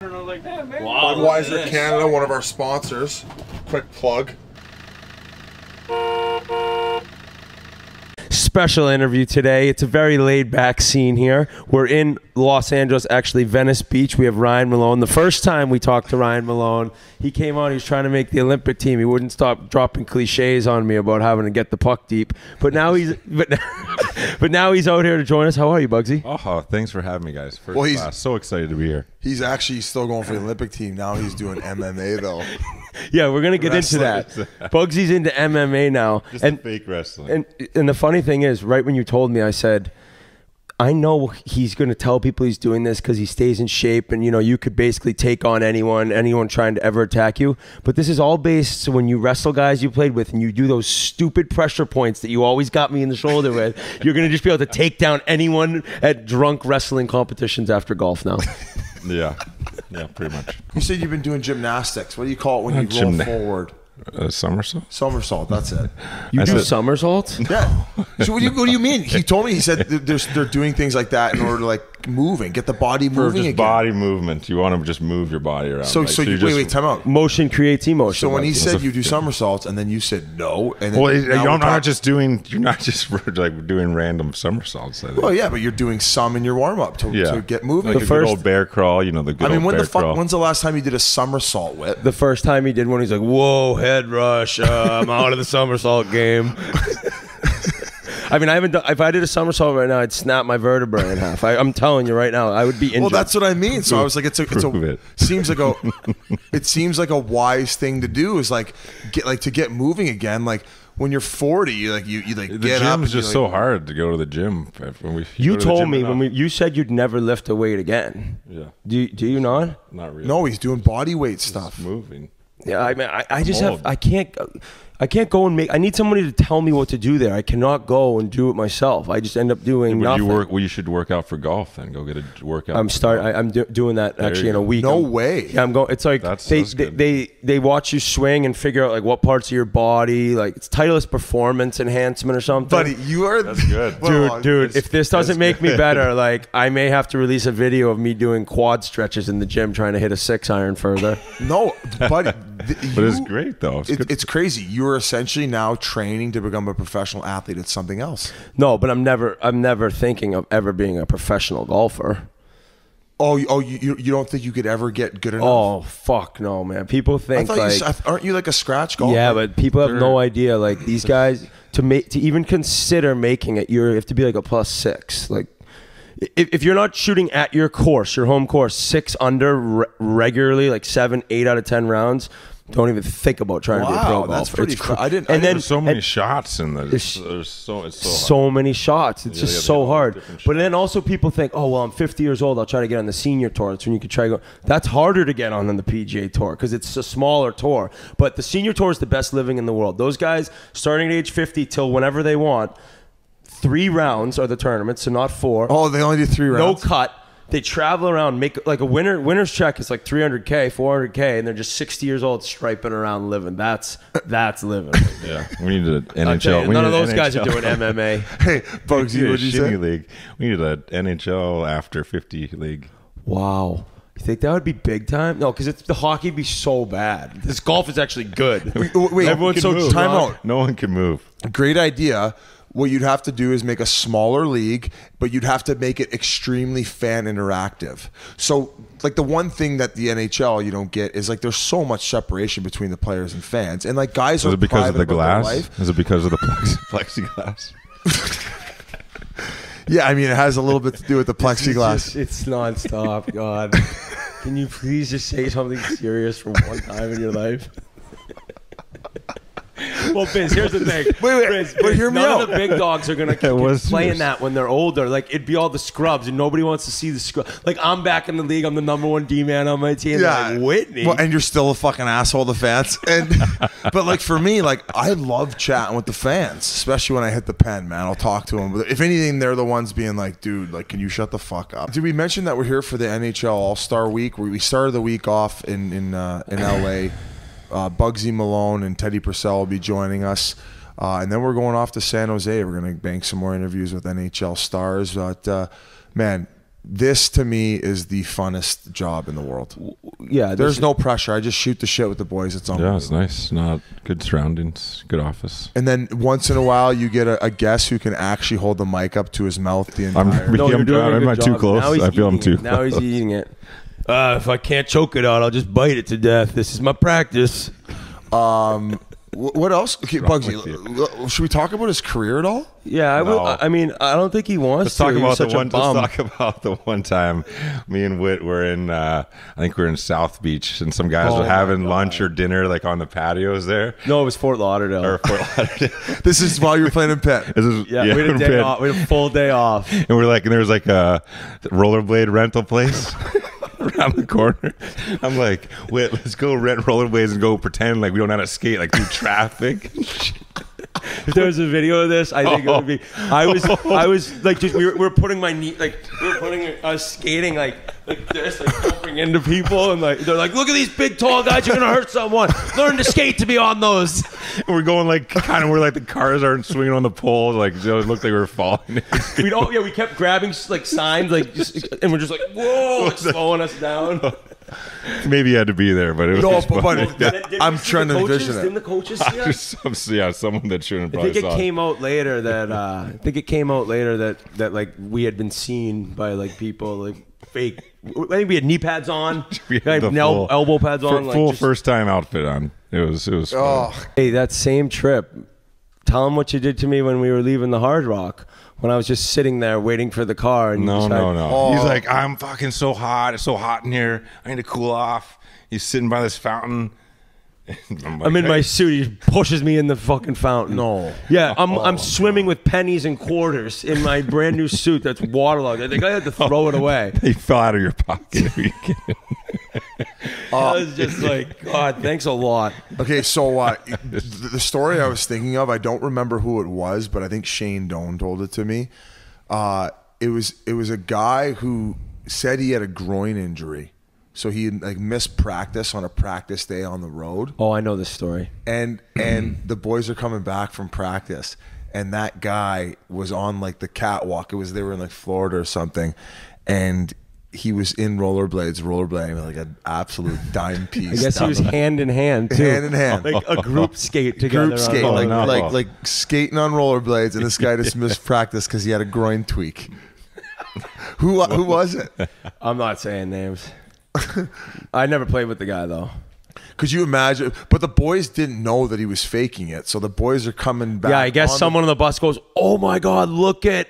Like, man, wow, Budweiser Canada, one of our sponsors. Quick plug. Special interview today. It's a very laid-back scene here. We're in Los Angeles, actually Venice Beach. We have Ryan Malone. The first time we talked to Ryan Malone, he came on. He was trying to make the Olympic team. He wouldn't stop dropping cliches on me about having to get the puck deep. But now he's but now he's out here to join us. How are you, Bugsy? Oh, thanks for having me, guys. First class. So excited to be here. He's actually still going for the Olympic team. Now he's doing MMA though. Yeah, we're gonna get into that. Bugsy's into MMA now, Just fake wrestling. And the funny thing is, right when you told me, I said, I know he's going to tell people he's doing this because he stays in shape, and you could basically take on anyone trying to ever attack you. But this is all based when you wrestle guys you played with and you do those stupid pressure points that you always got me in the shoulder with. You're going to just be able to take down anyone at drunk wrestling competitions after golf now. Yeah, pretty much. You said you've been doing gymnastics. What do you call it when you roll forward? Somersault? Somersault, that's it. You do somersaults? Yeah. So what do you mean? He told me, he said they're doing things like that in order to like move and get the body moving just again. Body movement. You want to just move your body around. So wait, time out. Motion creates emotion. So when he said you do somersaults and then you said no, and then you're not just like doing random somersaults. Well, yeah, but you're doing some in your warm up to get moving. Like a good old bear crawl, the good old bear crawl. When's the last time you did a somersault, Whit? The first time he did one, he's like, whoa, head rush. I'm out of the somersault game. I mean, I haven't done. If I did a somersault right now, I'd snap my vertebrae in half. I'm telling you right now, I would be injured. Well, that's what I mean. So I was like, it seems like a wise thing to do is to get moving again. Like when you're 40, you get up. The gym's just so hard to go to the gym. You told me you said you'd never lift a weight again. Yeah. Do you not? Not really. No, he's doing body weight stuff. Moving. Yeah, I mean, I can't go and I need somebody to tell me what to do there. I cannot go and do it myself. I just end up doing nothing. You should work out for golf then. Go get a workout. I'm doing that actually in a week. No way. Yeah, I'm going. It's like they watch you swing and figure out like what parts of your body. Like it's Titleist performance enhancement or something. Buddy, that's good. Dude. If this doesn't make me better, like I may have to release a video of me doing quad stretches in the gym trying to hit a 6-iron further. No, buddy. But it's great though. It's crazy. You're essentially now training to become a professional athlete at something else. No, but I'm never thinking of ever being a professional golfer. Oh, you don't think you could ever get good enough? Oh, fuck no, man. People think aren't you like a scratch golfer? Yeah, but people have no idea. Like these guys to even consider making it, you have to be like a +6. Like. If you're not shooting at your course, your home course, 6 under regularly, like 7, 8 out of 10 rounds, don't even think about trying to be a pro golfer. That's pretty cool. There's so many shots in the. There's so many shots. It's just so hard. But then also people think, oh well, I'm 50 years old. I'll try to get on the senior tour. That's when you could try to go. That's harder to get on than the PGA Tour because it's a smaller tour. But the senior tour is the best living in the world. Those guys starting at age 50 till whenever they want. 3 rounds are the tournaments, so not 4. Oh, they only do 3 rounds. No cut. They travel around, make like a winner's check is like $300K, $400K, and they're just 60 years old, striping around, living. That's living. Yeah, we need an NHL. None of those guys are doing MMA. Hey, Bugsy, what did you say? League. We need an NHL after 50 league. Wow. You think that would be big time? No, because the hockey would be so bad. This golf is actually good. Wait, everyone's so time out. No one can move. Great idea. What you'd have to do is make a smaller league, but you'd have to make it extremely fan interactive. So, like the one thing that the NHL you don't get is like there's so much separation between the players and fans, and like guys are. Is it because of the glass? Life. Is it because of the plexiglass? Yeah, I mean it has a little bit to do with the plexiglass. It's nonstop. God, can you please just say something serious for one time in your life? Well, Biz, here's the thing. Biz, but hear me out. None of the big dogs are going to play in that when they're older. Like, it'd be all the scrubs, and nobody wants to see the scrubs. Like, I'm back in the league. I'm the #1 D-man on my team. Yeah. Like, Whitney. Well, and you're still a fucking asshole to fans. But, like, for me, like, I love chatting with the fans, especially when I hit the pen, man. I'll talk to them. But if anything, they're the ones being like, dude, like, can you shut the fuck up? Did we mention that we're here for the NHL All-Star Week? Where we started the week off in L.A., Bugsy, Malone, and Teddy Purcell will be joining us. And then we're going off to San Jose. We're going to bank some more interviews with NHL stars. But, man, this to me is the funnest job in the world. Yeah, there's no pressure. I just shoot the shit with the boys. It's Yeah, it's nice. Not good surroundings, good office. And then once in a while, you get a guest who can actually hold the mic up to his mouth the entire. I'm not too close. I feel I'm too. Now he's eating it. If I can't choke it out, I'll just bite it to death. This is my practice. What else? Okay, Bugsy, should we talk about his career at all? Yeah, I will. I mean, I don't think he wants to. Let's talk about the one time me and Whit were in. I think we were in South Beach, and some guys were having lunch or dinner like on the patios there. No, it was Fort Lauderdale. Or Fort Lauderdale. This is while you were playing in Pitt. Yeah, we had a day off. We had a full day off, and we're like, and there was like a rollerblade rental place around the corner. I'm like, wait, let's go rent rollerblades and go pretend like we don't know how to skate, like through traffic. If there was a video of this, I think it would be. I was like, just we were putting my knee, like we were putting us skating like this, like bumping into people, and like they're like, look at these big tall guys, you're gonna hurt someone. Learn to skate to be on those. And we're going like kind of where like the cars aren't swinging on the poles, like it looked like we were falling. We kept grabbing like signs, like and we're just like, whoa, like slowing us down. Maybe you had to be there, but it was I'm trying to envision it. Didn't the coaches see us? Someone that shouldn't. I think it came out later that like we had been seen by like people like fake. I think we had knee pads on, we had elbow pads on, full first time outfit on. It was. Fun. Hey, that same trip. Tell him what you did to me when we were leaving the Hard Rock. When I was just sitting there waiting for the car. And no. Oh. He's like, I'm fucking so hot. It's so hot in here. I need to cool off. He's sitting by this fountain. I'm in my suit. He pushes me in the fucking fountain. No. Yeah, I'm swimming with pennies and quarters in my brand new suit that's waterlogged. I think I had to throw it away. He fell out of your pocket. I was just like, God, thanks a lot. Okay, so the story I was thinking of, I don't remember who it was, but I think Shane Doan told it to me. It was a guy who said he had a groin injury. So he like missed practice on a practice day on the road. Oh, I know this story. And the boys are coming back from practice, and that guy was on like the catwalk. They were in like Florida or something, and he was in rollerblading with like an absolute dime piece. I guess he was hand in hand too. Hand in hand, like a group skate together. Group skate, like skating on rollerblades, and this guy just missed practice because he had a groin tweak. Who was it? I'm not saying names. I never played with the guy though. Could you imagine? But the boys didn't know that he was faking it, so the boys are coming back. Yeah, I guess someone on the bus goes, "Oh my God, look at!"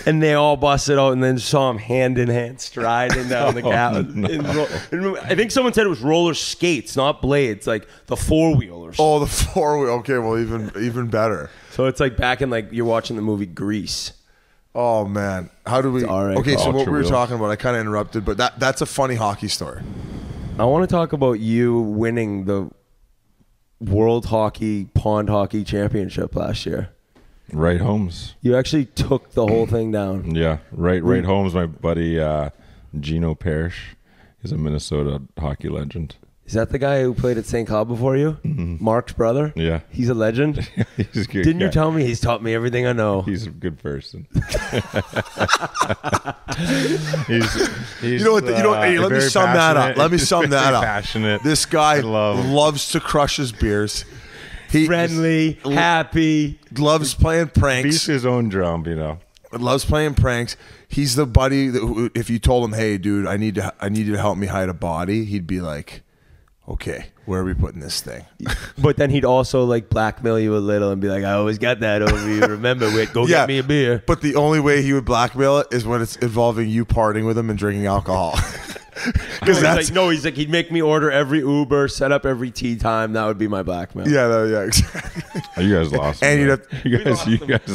And they all busted out, and then saw him hand in hand striding down the gap. No. I think someone said it was roller skates, not blades, like the four wheelers. Oh, the four wheel. Okay, well, even better. So it's like back in like you're watching the movie Grease. Oh man, how do we? Okay, so what we were talking about, I kind of interrupted, but that's a funny hockey story. I want to talk about you winning the World Hockey Pond Hockey Championship last year. Right Holmes. You actually took the whole thing down. Yeah, right Holmes. My buddy Gino Parrish is a Minnesota hockey legend. Is that the guy who played at St. Cloud before you? Mm-hmm. Mark's brother? Yeah. He's a legend? He's a good Didn't guy. you tell me he's taught me everything I know? He's a good person. You know what? Hey, let me sum that up. Let me sum that up. Passionate. This guy loves to crush his beers. Friendly, happy. Loves playing pranks. Beats his own drum, you know. Loves playing pranks. He's the buddy that if you told him, "Hey, dude, I need you to help me hide a body," he'd be like, "Okay, where are we putting this thing?" But then he'd also like blackmail you a little and be like, "I always got that over you. Remember, Whit, go get me a beer." But the only way he would blackmail it is when it's involving you partying with him and drinking alcohol. Because he's like he'd make me order every Uber, set up every tea time. That would be my blackmail. Yeah, exactly. Oh, you guys lost him. And you guys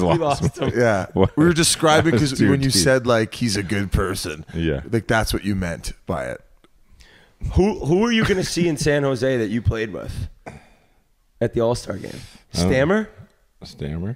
lost him. Yeah, What? we were describing because when you said like he's a good person, yeah, like that's what you meant by it. Who are you going to see in San Jose that you played with at the All-Star game? Stammer? Stammer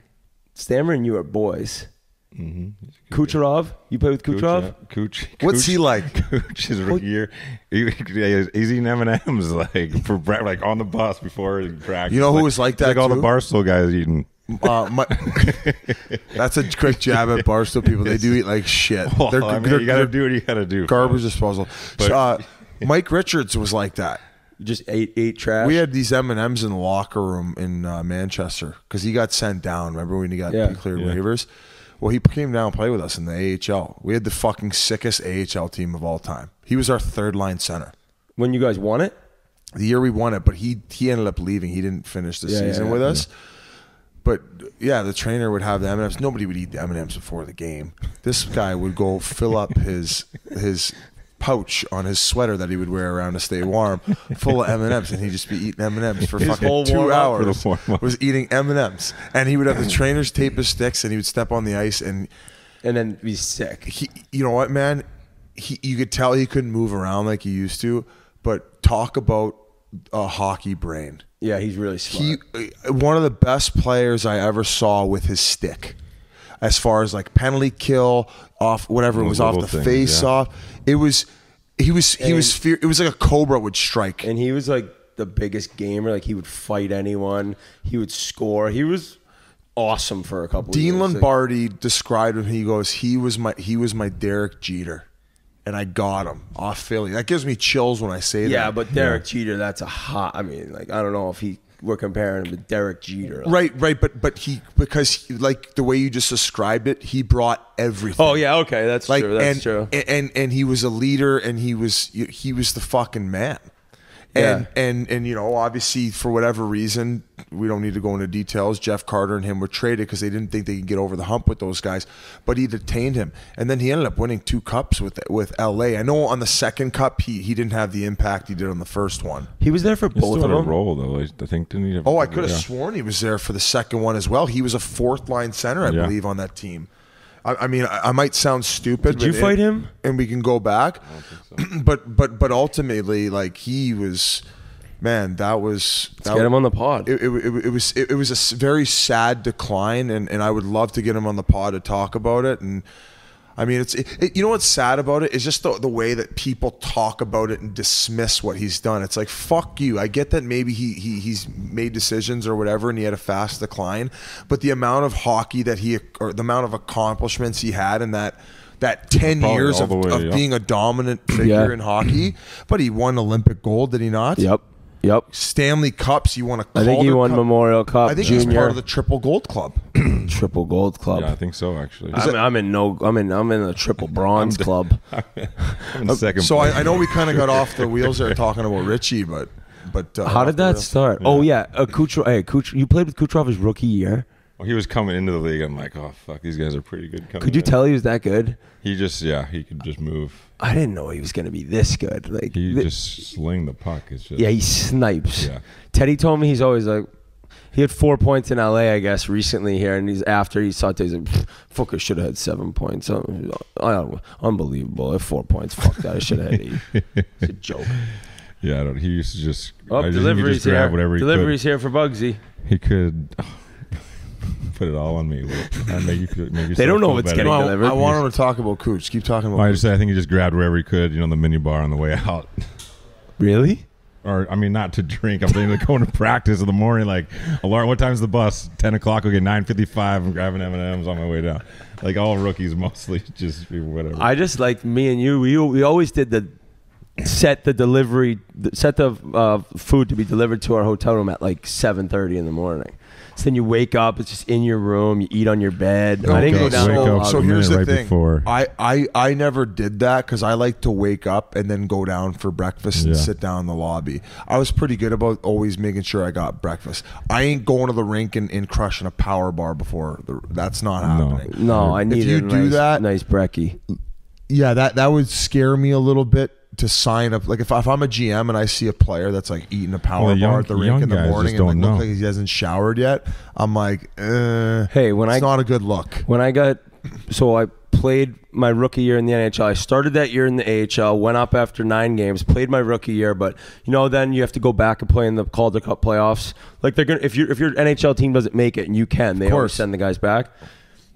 and you are boys. Mm-hmm. Kucherov? You play with Kucherov? Kuch. What's he like? Kuch is rookie year. He's eating M&M's like for like on the bus before practice. You know who was like that? Like all the Barstool guys eating. That's a quick jab at Barstool people. They do eat like shit. Well, you got to do what you got to do. Garbage disposal. But, Mike Richards was like that. You just ate trash. We had these M&Ms in the locker room in Manchester because he got sent down. Remember when he got cleared waivers? Well, he came down and played with us in the AHL. We had the fucking sickest AHL team of all time. He was our third line center. When you guys won it? The year we won it, but he ended up leaving. He didn't finish the season with us. But yeah, the trainer would have the M&Ms. Nobody would eat the M&Ms before the game. This guy would go fill up his pouch on his sweater that he would wear around to stay warm, full of M&Ms, and he'd just be eating M&Ms for fucking 2 hours. Was eating M&Ms, and he would have the trainers tape his sticks, and he would step on the ice, and then be sick. You know what, man? You could tell he couldn't move around like he used to, but talk about a hockey brain. Yeah, he's really smart. One of the best players I ever saw with his stick, as far as like penalty kill off whatever it was off the face off. It was it was like a cobra would strike. And he was like the biggest gamer. Like he would fight anyone. He would score. He was awesome for a couple of years. Dean Lombardi described him. He goes, he was my Derek Jeter. And I got him off Philly. That gives me chills when I say that. Yeah, but Derek Jeter, that's a hot. I mean, like I don't know if we're comparing him to Derek Jeter. Like. Right. But because like the way you just described it, he brought everything. Oh yeah, okay, that's true. That's true. And he was a leader, and he was the fucking man. And you know, obviously for whatever reason, we don't need to go into details. Jeff Carter and him were traded because they didn't think they could get over the hump with those guys. But he detained him, and then he ended up winning 2 cups with LA. I know on the second cup he didn't have the impact he did on the first one. He was there for both of them. Role though, I think, didn't he? I could have sworn he was there for the second one as well. He was a 4th line center, I believe, on that team. I mean, I might sound stupid. Did you fight him? And we can go back. I don't think so. But ultimately, like he was, man, let's get him on the pod. It was a very sad decline, and I would love to get him on the pod to talk about it. And I mean, you know what's sad about it is just the way that people talk about it and dismiss what he's done. It's like, fuck you. I get that maybe he's made decisions or whatever, and he had a fast decline, but the amount of hockey or the amount of accomplishments he had in that 10 years of being a dominant figure in hockey. But he won Olympic gold, did he not? Yep. Stanley Cups. He won a. I think he won Memorial Cup. I think Junior. he's part of the Triple Gold Club. Triple Gold Club. Yeah, I think so. Actually, I'm in the Triple Bronze Club. I'm in the second. So I know we kind of got off the wheels there talking about Richie, but how did that start? Yeah. Oh yeah, Kucherov. You played with Kucherov his rookie year. Well, he was coming into the league. I'm like, oh fuck, these guys are pretty good. Could you tell he was that good? He could just move. I didn't know he was going to be this good. Like he just sling the puck. It's just, he snipes. Yeah. Teddy told me he's always like, he had 4 points in LA, I guess, recently here, and he's saw it, he's like, fucker should have had 7 points. Unbelievable. At 4 points, fuck that. I should have had 8. It's a joke. Yeah, he used to just. Delivery's here. Delivery's here for Bugsy. He could. Put it all on me. They don't know what's getting delivered. I want him to talk about Cooch. Keep talking about Cooch. I think he just grabbed wherever he could, the mini bar on the way out. Really? Or, I mean, not to drink. I'm saying to go to practice in the morning. Like, alarm, what time's the bus? 10 o'clock. Okay, 9:55. I'm grabbing M&Ms on my way down. Like, all rookies mostly just whatever. I just, like, me and you, we always did set the food to be delivered to our hotel room at like 7:30 in the morning. So then you wake up, it's just in your room, you eat on your bed. I didn't go down. So here's the thing. I never did that because I like to wake up and then go down for breakfast and sit down in the lobby. I was pretty good about always making sure I got breakfast. I ain't going to the rink and crushing a power bar before. That's not happening. No, I need nice brekkie. Yeah, that would scare me a little bit. To sign up, like if I'm a GM and I see a player that's like eating a power bar at the rink in the morning and look like he hasn't showered yet, I'm like, hey, it's not a good look. When I played my rookie year in the NHL. I started that year in the AHL, went up after 9 games, played my rookie year, but then you have to go back and play in the Calder Cup playoffs. Like they're gonna, if your NHL team doesn't make it, and you can, they always send the guys back.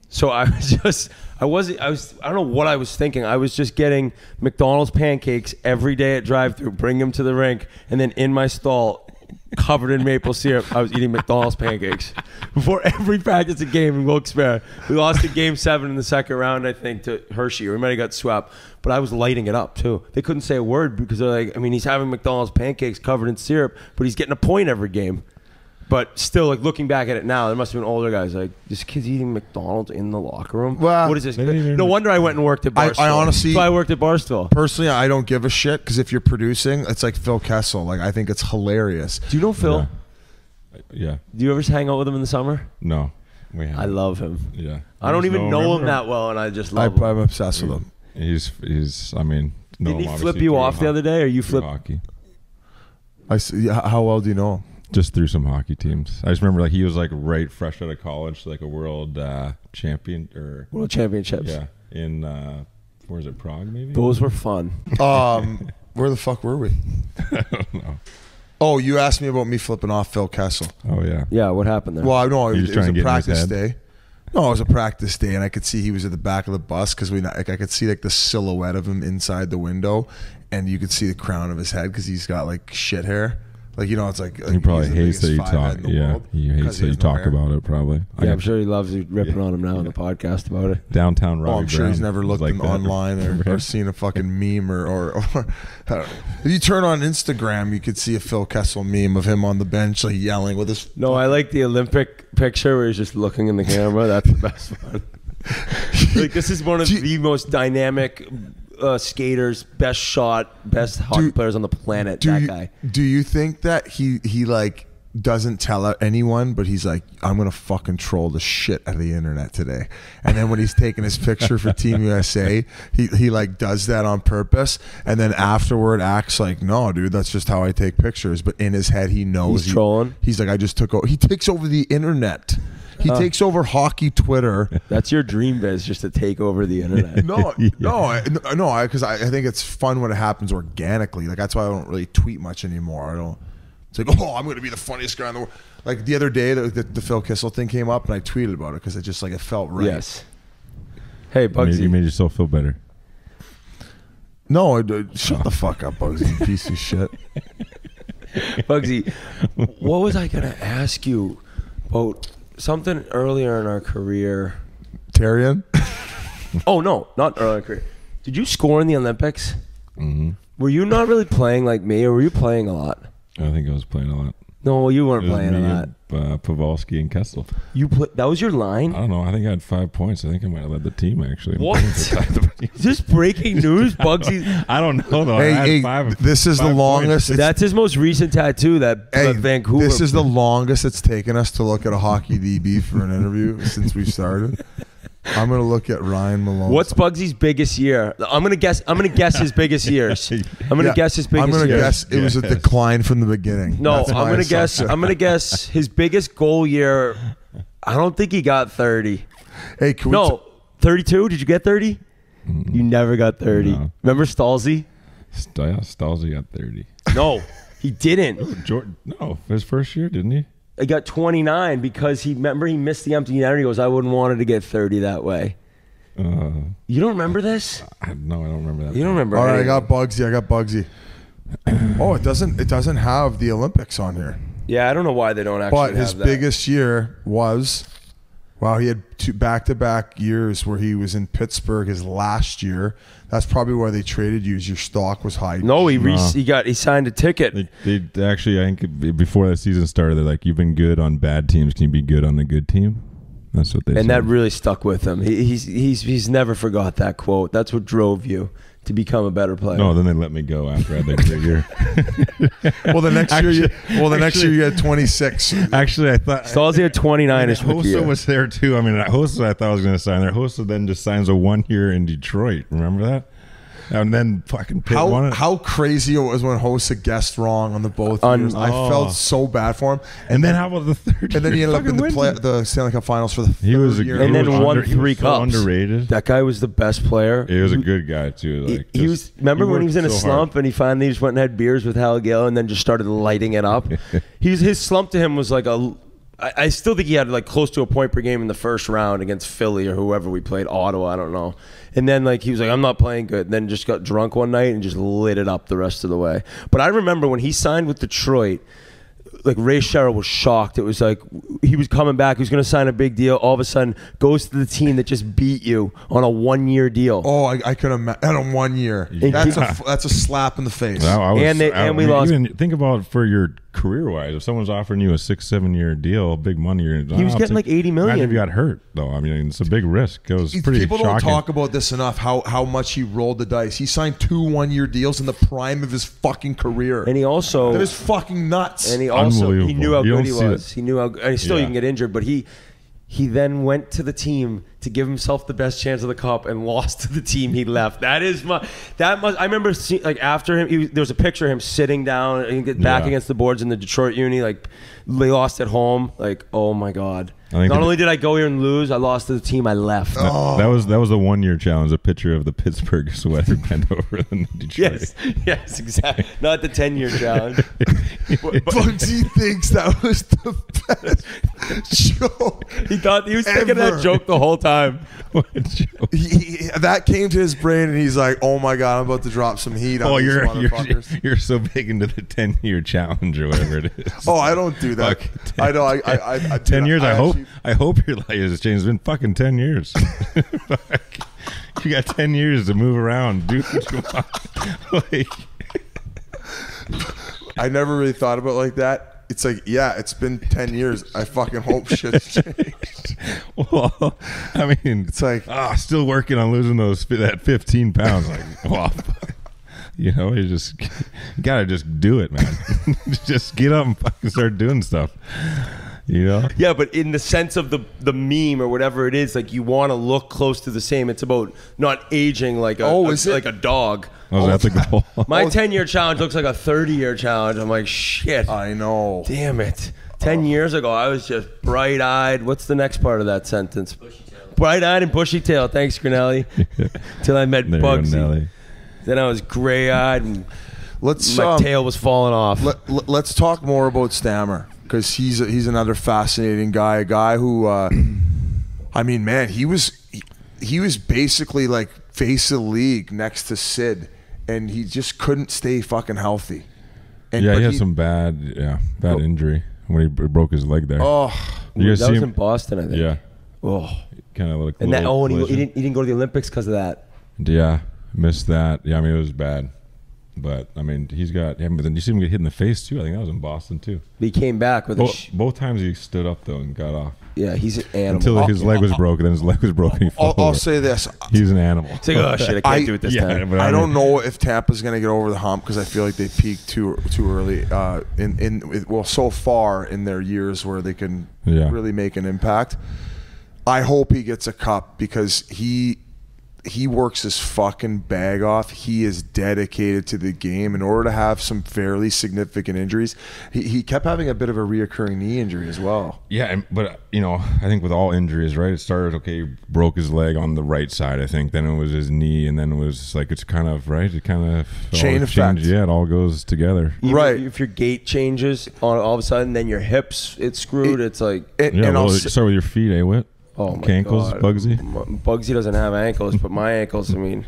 So I don't know what I was thinking. I was just getting McDonald's pancakes every day at drive-thru, bring them to the rink, and then in my stall, covered in maple syrup. I was eating McDonald's pancakes before every practice and game in Wilkes-Barre. We lost in Game 7 in the second round, I think, to Hershey. Or we might have got swept. But I was lighting it up, too. They couldn't say a word because they're like, I mean, he's having McDonald's pancakes covered in syrup, but he's getting a point every game. But still, like, looking back at it now, there must have been older guys like, this kid's eating McDonald's in the locker room? Well, what is this? No wonder I went and worked at Barstool. I honestly... So I worked at Barstool. Personally, I don't give a shit because if you're producing, it's like Phil Kessel. Like, I think it's hilarious. Do you know Phil? Yeah. Do you ever hang out with him in the summer? No. We haven't. I love him. Yeah. I don't even know him that well, and I just love him. I'm obsessed with him. He's I mean... Didn't he flip you off the other day, or you flip hockey? I see. How well do you know him? Just through some hockey teams. I just remember like he was like right fresh out of college, like a world champion or World Championships? Yeah, in where is it, Prague maybe? Those were fun. Where the fuck were we? I don't know. Oh, you asked me about me flipping off Phil Kessel. Oh yeah. Yeah, what happened there? Well, I know it was a get practice day. No, it was a practice day, and I could see he was at the back of the bus because I could see like the silhouette of him inside the window, and you could see the crown of his head because he's got like shit hair. Like, you know, it's like he probably hates that you talk. talk. Yeah, he hates that you talk about it. Probably. Yeah, I'm sure he loves you ripping on him now on the podcast about it. Downtown Robbie I'm sure Brown he's never looked like online or seen a fucking meme or I don't know. If you turn on Instagram, you could see a Phil Kessel meme of him on the bench like yelling with his. No, I like the Olympic picture where he's just looking in the camera. That's the best one. Like, this is one of the most dynamic skaters, best shot, best hockey players on the planet. Guy. Do you think that he like doesn't tell anyone, but he's like, I'm gonna fucking troll the shit out of the internet today? And then when he's taking his picture for Team USA, he like does that on purpose, and then afterward acts like, no, dude, that's just how I take pictures. But in his head, he knows he's trolling. He's like, I just took over. He takes over the internet. He takes over hockey Twitter. That's your dream, Biz, just to take over the internet. No, because I think it's fun when it happens organically. Like, that's why I don't really tweet much anymore. I don't. It's like, oh, I'm going to be the funniest guy in the world. Like the other day, the Phil Kessel thing came up, and I tweeted about it because it just like it felt right. Yes. Hey, Bugsy, you made yourself feel better. No, shut the fuck up, Bugsy, piece of shit. Bugsy, what was I going to ask you about? Something earlier in our career. Tyrion? Oh, no, not earlier in our career. Did you score in the Olympics? Mm-hmm. Were you not really playing like me, or were you playing a lot? I think I was playing a lot. No, you weren't playing a lot. Pavelski and Kessel. That was your line? I don't know. I think I had 5 points. I think I might have led the team, actually. What? Is this breaking news, Bugsy? I don't know, though. Hey, this is the longest. That's his most recent tattoo, that Vancouver. This is the longest it's taken us to look at a hockey DB for an interview since we started. I'm gonna look at Ryan Malone. What's Bugsy's biggest year? I'm gonna guess his biggest years. I'm gonna guess his biggest years. I'm gonna guess it was a decline from the beginning. No, I'm gonna guess his biggest goal year. I don't think he got 30. Hey, 32? Did you get 30? You never got 30. No. Remember Stalzy? Stalzy got 30. No, he didn't. Jordan, no, his first year, didn't he? He got 29 because he missed the empty net. He goes, I wouldn't want it to get 30 that way. You don't remember this? No, I don't remember that. You don't remember? All right, I got Bugsy. Oh, it doesn't have the Olympics on here. Yeah, I don't know why they don't actually. But his biggest year was, wow, he had two back-to-back years where he was in Pittsburgh his last year. That's probably why they traded you. Your stock was high. No, he signed a ticket. They actually, I think before that season started, they're like, you've been good on bad teams. Can you be good on a good team? That's what they said. And that really stuck with him. He's never forgot that quote. That's what drove you to become a better player. No, then they let me go after I had that great year. Well, the next year you had 26. Actually, I thought Stalzy had 29. Hossa was there too. I mean, Hossa I thought I was going to sign there. Hossa then just signs a 1 year in Detroit. Remember that? And then fucking Pitt won it. How crazy it was when Hossa guessed wrong on the both years. I felt so bad for him. And then how about the third? And then he ended up in the Stanley Cup Finals for the third year. And then won 3 cups. Underrated. That guy was the best player. He was a good guy too. Like he was. Remember when he was in a slump and he finally just went and had beers with Hal Gill and then just started lighting it up. His slump to him was like I still think he had like close to a point per game in the first round against Philly or whoever we played, Ottawa, I don't know. And then like he was like, I'm not playing good. And then just got drunk one night and just lit it up the rest of the way. But I remember when he signed with Detroit, like Ray Sherrill was shocked. It was like he was coming back. He was going to sign a big deal. All of a sudden, goes to the team that just beat you on a 1-year deal. Oh, I could imagine. On 1 year. That's a slap in the face. And we lost. Even think about for your career-wise, if someone's offering you a 6-7 year deal, big money, he was getting like $80 million. Imagine if you got hurt, though. I mean, it's a big risk. It was pretty People shocking. don't talk about this enough. How much he rolled the dice. He signed 2 1-year deals in the prime of his fucking career. And he also that is fucking nuts. And he also he knew how good he was. He knew how. And still, you can get injured, but he then went to the team to give himself the best chance of the cup and lost to the team he left. I remember seeing, like, after him, there was a picture of him sitting down and get back against the boards in the Detroit uni. Like, they lost at home. Like, oh my God. Not only did I go here and lose, I lost to the team I left. That was the 1-year challenge. A picture of the Pittsburgh sweater bent over in Detroit. Yes, exactly. Not the 10-year challenge. Bugsy thinks that was the best joke. He thought he was thinking that joke the whole time. What a joke. That came to his brain, and he's like, "Oh my God, I'm about to drop some heat on these motherfuckers." You're so big into the 10-year challenge or whatever it is. Oh, I don't do that. I know. I 10 years. I hope your life has changed. It's been fucking 10 years. You got 10 years to move around, dude. Like, I never really thought about it like that. It's like, yeah, it's been 10 years. I fucking hope shit's changed. Well, I mean, it's like, still working on losing that 15 pounds. Like, well, you know, you gotta just do it, man. Just get up and fucking start doing stuff. You know? Yeah, but in the sense of the meme or whatever it is, like, you want to look close to the same. It's about not aging like a dog. Oh, that's a goal. My 10-year challenge looks like a 30-year challenge. I'm like, shit. I know. Damn it. 10 years ago, I was just bright-eyed. What's the next part of that sentence? Bright-eyed and bushy-tailed. Thanks, Grinelli. Till I met Bugsy. Then I was gray-eyed and my tail was falling off. Let's talk more about Stammer, because he's another fascinating guy. A guy who, I mean, man, he was basically like face of the league next to Sid, and he just couldn't stay fucking healthy. And, he had some bad injury when he broke his leg there. Oh, that was in Boston, I think. Yeah. Oh, kind of like. And that. Oh, and he didn't go to the Olympics because of that. Yeah, missed that. Yeah, I mean, it was bad. But I mean, he's got. But then you see him get hit in the face too. I think that was in Boston too. But he came back with both times he stood up though and got off. Yeah, he's an animal. Until his leg was broken. Then his leg was broken. I'll say this: he's an animal. It's like, oh shit, I can't do it this time. I don't know if Tampa's going to get over the hump, because I feel like they peaked too early. So far in their years where they can really make an impact. I hope he gets a cup, because he works his fucking bag off. He is dedicated to the game. In order to have some fairly significant injuries, he kept having a bit of a reoccurring knee injury as well. Yeah, but you know, I think with all injuries, right? It started he broke his leg on the right side, I think. Then it was his knee, and then it was like it's kind of right. It kind of chain effect. Yeah, it all goes together. Right. If your gait changes all of a sudden, then your hips it's screwed. It's like start with your feet, Whit? Oh my ankles, God. Bugsy? Bugsy doesn't have ankles, but my ankles, I mean,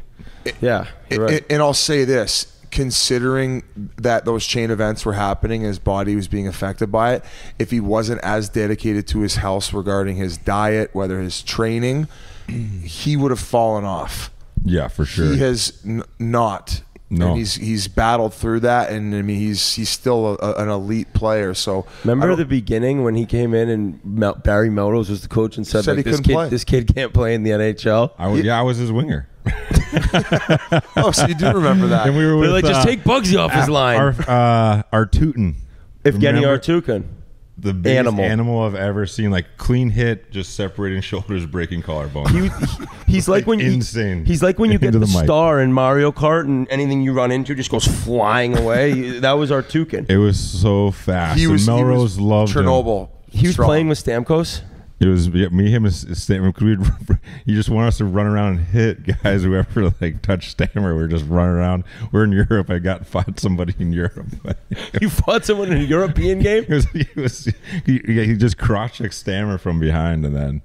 yeah. You're right. And I'll say this, considering that those chain events were happening, his body was being affected by it, if he wasn't as dedicated to his health regarding his diet, whether his training, he would have fallen off. Yeah, for sure. He has not. No. And he's battled through that, and I mean he's still an elite player. So remember the beginning when he came in and Barry Melrose was the coach and said like, this kid can't play in the NHL. I was his winger. Oh, so you do remember that? And we were with, just take Bugsy off his line. Our Tootin. Evgeny Artukin. The biggest animal I've ever seen, like clean hit, just separating shoulders, breaking collarbone. He's like when insane. He's like when you get the star in Mario Kart, and anything you run into just goes flying away. That was Artukin. It was so fast. Melrose loved Chernobyl. He was playing with Stamkos. It was me, him, and Stammer. You just want us to run around and hit guys. Whoever like touched Stammer, we're just running around. We're in Europe. I fought somebody in Europe. You fought someone in a European game? He just cross-checked Stammer from behind, and then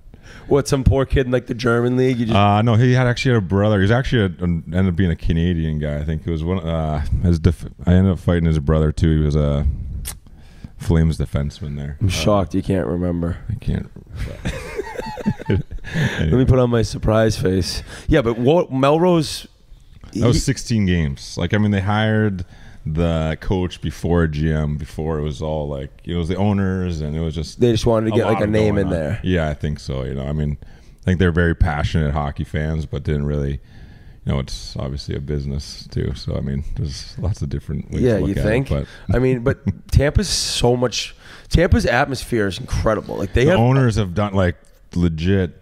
what? Some poor kid in like the German league? You just... No, he actually had a brother. He was actually ended up being a Canadian guy. I think it was one. I ended up fighting his brother too. He was a Flames defenseman there. I'm shocked you can't remember. I can't. Let me put on my surprise face. Yeah, but what Melrose? That was 16 games. Like, I mean, they hired the coach before GM, before it was all like, it was the owners, and it was just, They just wanted to get like a name in there. Yeah, I think so. You know, I mean, I think they're very passionate hockey fans, but didn't really, you know, it's obviously a business too. So I mean, there's lots of different ways to look you at think? it. I mean, but Tampa's atmosphere is incredible. Like The owners have done like legit.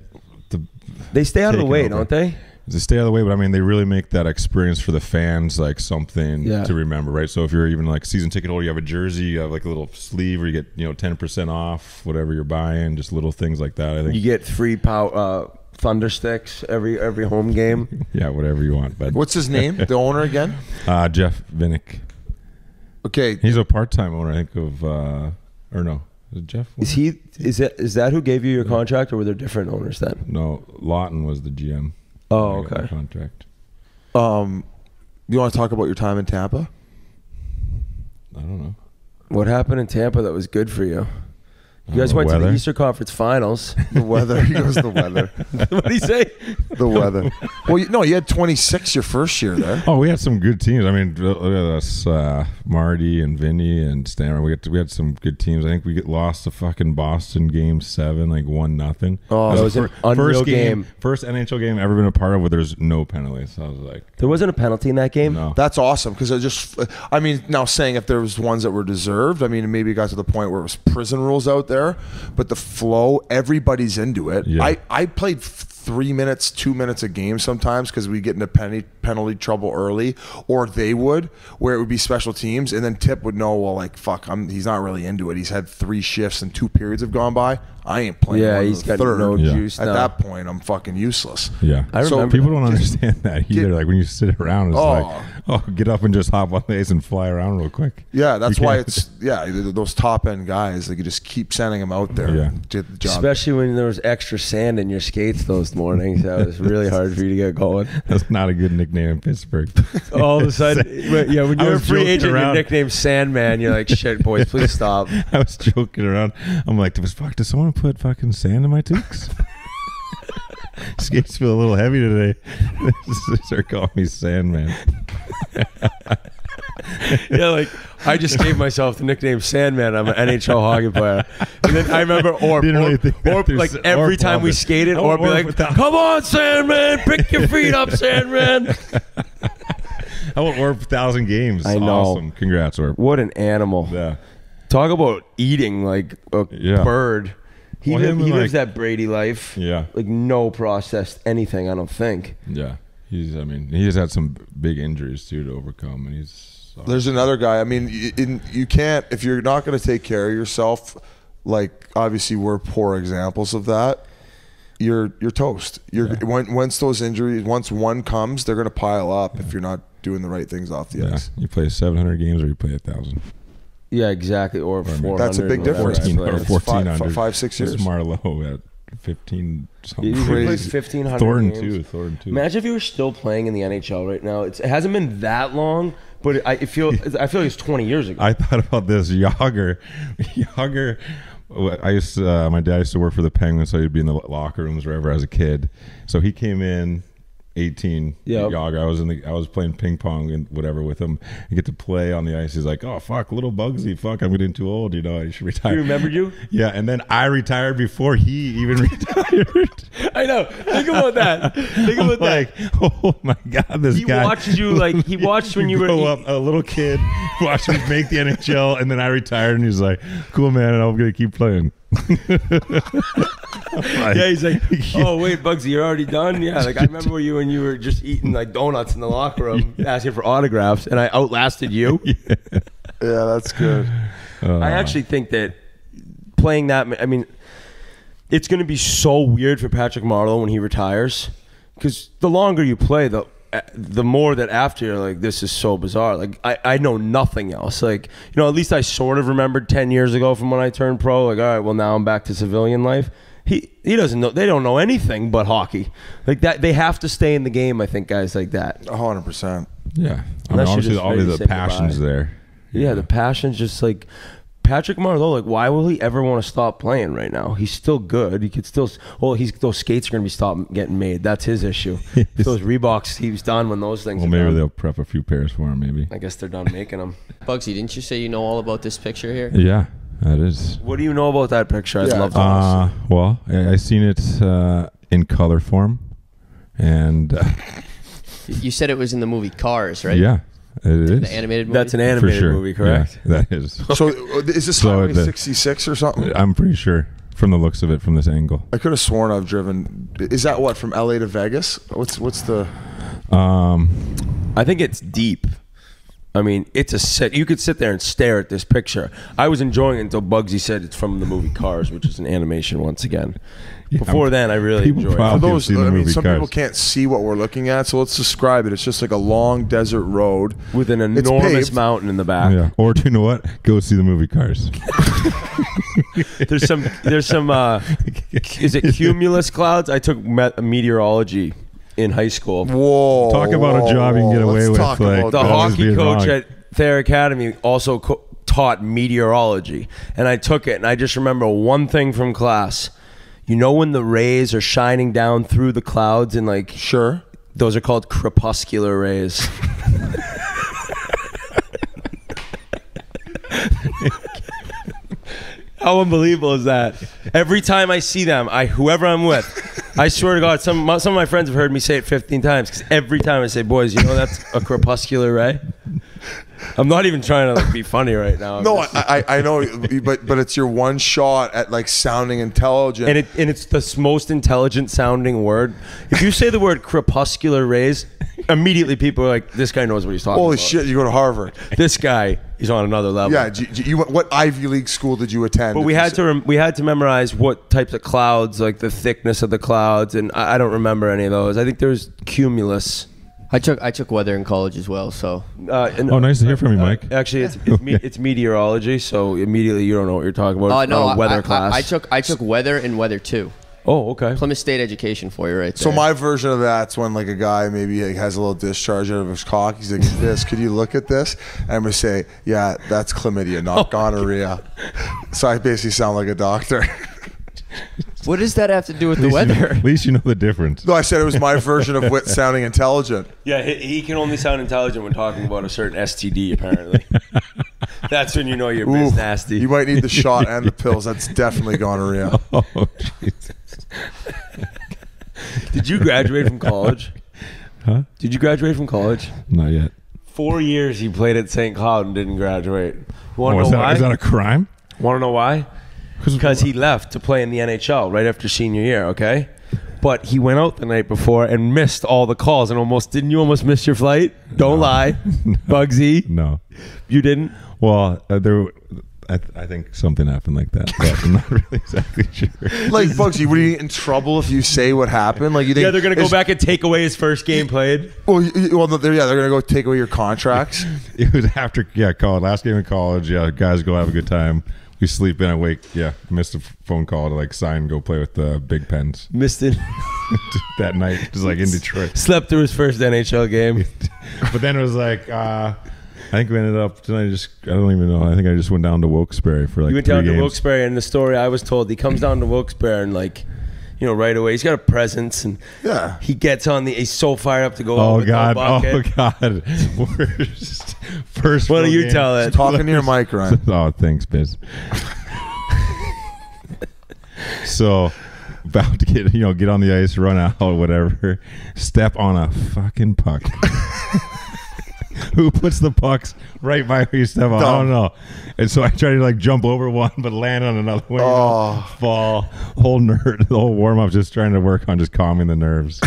They stay out of the way, over. don't they? They stay out of the way, but I mean, they really make that experience for the fans like something to remember, right? So if you're even like season ticket holder, you have a jersey, you have like a little sleeve where you get 10% off whatever you're buying, just little things like that. I think You get free thunder sticks every home game. yeah, whatever you want. But What's his name? The owner again? Jeff Vinnick. Okay. He's a part-time owner, I think, of or no, is it Jeff? Is that who gave you your contract, or were there different owners then? No, Lawton was the GM. Oh, I got okay. the contract. You want to talk about your time in Tampa? I don't know. What happened in Tampa that was good for you? You guys went to the Eastern Conference Finals. The weather. He goes, the weather. What did he say? The weather. Well, you had 26 your first year there. Oh, we had some good teams. I mean, look at us, Marty and Vinny and Stammer. We had some good teams. I think we lost to fucking Boston Game 7, like 1-0. Oh, that was an unreal game. First NHL game I've ever been a part of where there's no penalties. So I was like, There wasn't a penalty in that game? no. That's awesome because now saying if there was ones that were deserved, I mean, maybe it got to the point where it was prison rules out there, but the flow, everybody's into it. Yeah. I played 3 minutes, 2 minutes a game sometimes because we get into penalty trouble early, or they would, where it would be special teams, and then Tip would know, well, like, fuck, he's not really into it. He's had 3 shifts and 2 periods have gone by. I ain't playing. Yeah, one he's the got third. no juice. At that point, I'm fucking useless. Yeah. I So remember. People don't understand that either. Like when you sit around, it's Oh. like, oh, get up and just hop on the ice and fly around real quick. Yeah, that's You why can't- those top end guys, they could just keep sending them out there. Yeah. And get the job. Especially when there was extra sand in your skates those mornings. That was really hard for you to get going. That's not a good nickname in Pittsburgh. All of a sudden, when you're a was free joking agent, your around. nickname's Sandman. You're like, shit, boys, please stop. I was joking around. I'm like, does someone put fucking sand in my toques? Skates feel a little heavy today. They start calling me Sandman. Yeah, like I just gave myself the nickname Sandman. I'm an NHL hockey player. And then I remember like every time we skated, Orb would be like, come on, Sandman, pick your feet up, Sandman. I want Orb 1,000 games. I know. Awesome. Congrats, Orb. What an animal. Yeah. Talk about eating like a bird. He lives that Brady life. Yeah. Like no processed anything, I don't think. Yeah. He has had some big injuries too to overcome, and There's another guy. I mean, you can't, if you're not going to take care of yourself, like obviously we're poor examples of that. You're toast. Once those injuries, once one comes, they're going to pile up if you're not doing the right things off the ice. You play 700 games or you play 1,000. Yeah, exactly. Or 400. That's a big difference. 14 or 1,400. 5-6 years. It's Marlowe at 15 something. He played Crazy. 1,500 Thornton games. too. Imagine if you were still playing in the NHL right now. It hasn't been that long, but I feel like it's 20 years ago. I thought about this. Yager. My dad used to work for the Penguins, so he'd be in the locker rooms wherever as a kid. So he came in 18. Yep. Yager. I was playing ping pong and whatever with him. I get to play on the ice. He's like, "Oh fuck, little Bugsy, fuck, I'm getting too old. You know, I should retire." He remembered you? Yeah, and then I retired before he even retired. I know. Think about that. Think about Like, oh my god, this He guy watched you like he watched when you were grow up a little kid, watched me make the NHL, and then I retired, and he's like, "Cool, man, and I'm gonna keep playing." Yeah, he's like, oh wait, Bugsy, you're already done. Yeah, like I remember when you were just eating like donuts in the locker room, asking for autographs, and I outlasted you. Yeah, that's good. I actually think that playing that, I mean, it's going to be so weird for Patrick Marleau when he retires, because the longer you play, the more that after you're like, this is so bizarre. Like I know nothing else. Like, you know, at least I sort of remembered 10 years ago from when I turned pro. Like, all right, well now I'm back to civilian life. He doesn't know. They don't know anything but hockey. Like that, they have to stay in the game. I think guys like that. 100%. Yeah, I mean, Unless you're obviously, just ready to the say passion's goodbye. there. Yeah, the passion's just like Patrick Marleau, like, why will he ever want to stop playing right now? He's still good. He could still. Well, those skates are going to be stopped getting made. That's his issue. If those Reeboks, he was done when those things. Well, maybe they'll prep a few pairs for him. Maybe. I guess they're done making them. Bugsy, didn't you say you know all about this picture here? Yeah, that is. What do you know about that picture? I'd love to know. Well, I seen it in color form, and You said it was in the movie Cars, right? yeah, it is. The animated movie? That's an animated For sure. movie, correct? Yeah, that is. So is this So Highway the- 66 or something? I'm pretty sure from the looks of it from this angle. I could have sworn I've driven. Is that what, from LA to Vegas? What's the? I think it's deep. I mean, it's a set. You could sit there and stare at this picture. I was enjoying it until Bugsy said it's from the movie Cars, which is an animation once again. Before then, I really People enjoyed probably it. For have those, seen the I mean, movie some Cars. people can't see what we're looking at, so let's describe it. It's just like a long desert road With an It's enormous paved. mountain in the back. Yeah. Or do you know what? Go see the movie Cars. There's some is it cumulus clouds? I took meteorology in high school. Whoa! Talk about a job you can get away Let's with, talk like, about The that. always hockey being coach wrong. at Thayer Academy also taught meteorology, and I took it, and I just remember one thing from class. You know when the rays are shining down through the clouds and like Sure. those are called crepuscular rays. How unbelievable is that? Every time I see them, whoever I'm with, I swear to God, some of my friends have heard me say it 15 times because every time I say, "Boys, you know that's a crepuscular ray." I'm not even trying to like be funny right now. I'm No, just- I know, but it's your one shot at like sounding intelligent. and it's the most intelligent sounding word. If you say the word crepuscular rays, immediately people are like, "This guy knows what he's talking Holy about." shit! You go to Harvard. This guy, he's on another level. Yeah. What Ivy League school did you attend? But we had to memorize what types of clouds, like the thickness of the clouds, and I don't remember any of those. I think there's cumulus. I took weather in college as well, so Oh, nice to hear from you, Mike. Actually, it's meteorology, so immediately you don't know what you're talking about. no, Weather class. I took weather and weather too. Oh, okay. Plymouth State education for you right there. So my version of that's when like a guy maybe like, has a little discharge out of his cock. He's like, "This, could you look at this?" And I'm gonna say, "Yeah, that's chlamydia, not gonorrhea." So I basically sound like a doctor. What does that have to do with the At weather? least you know the difference. No, I said it was my version of wit sounding intelligent. Yeah, he can only sound intelligent when talking about a certain STD, apparently. That's when you know you're Oof, Biznasty. you might need the shot and the pills. That's definitely gonorrhea. Oh, Jesus. Did you graduate from college? Huh? Did you graduate from college? Not yet. 4 years he played at St. Cloud and didn't graduate. Want Oh, to know why? is that a crime? Want to know why? Because he left to play in the NHL right after senior year, okay? But he went out the night before and missed all the calls and didn't you almost miss your flight? Don't lie. Bugsy. No. You didn't? Well, I think something happened like that, but I'm not really exactly sure. Like Bugsy, would you get in trouble if you say what happened? Like you think? Yeah, they're going to go back and take away his first game played. Well, they're gonna go take away your contracts. It was after, college, last game in college. Yeah, guys go have a good time. We sleep in, I wake. Yeah, missed a phone call to like sign and go play with the Big Pens Missed it. that night, just like in Detroit. Slept through his first NHL game. But then it was like, I think we ended up. I don't even know. I think I just went down to Wilkes-Barre for like You went 3 down to games. Wilkes-Barre, and the story I was told, he comes down to Wilkes-Barre and like, right away, he's got a presence, and Yeah. he gets on he's so fired up to go out Oh with no God! bucket. Oh God! First. Why don't full you game. tell it? Talking to your mic, Ryan. Oh, thanks, Biz. So, about to get on the ice, run out, whatever. Step on a fucking puck. Who puts the pucks right by where you step on? I don't know. And so I tried to like jump over one, but land on another one. Fall. The whole warm up, just trying to work on just calming the nerves.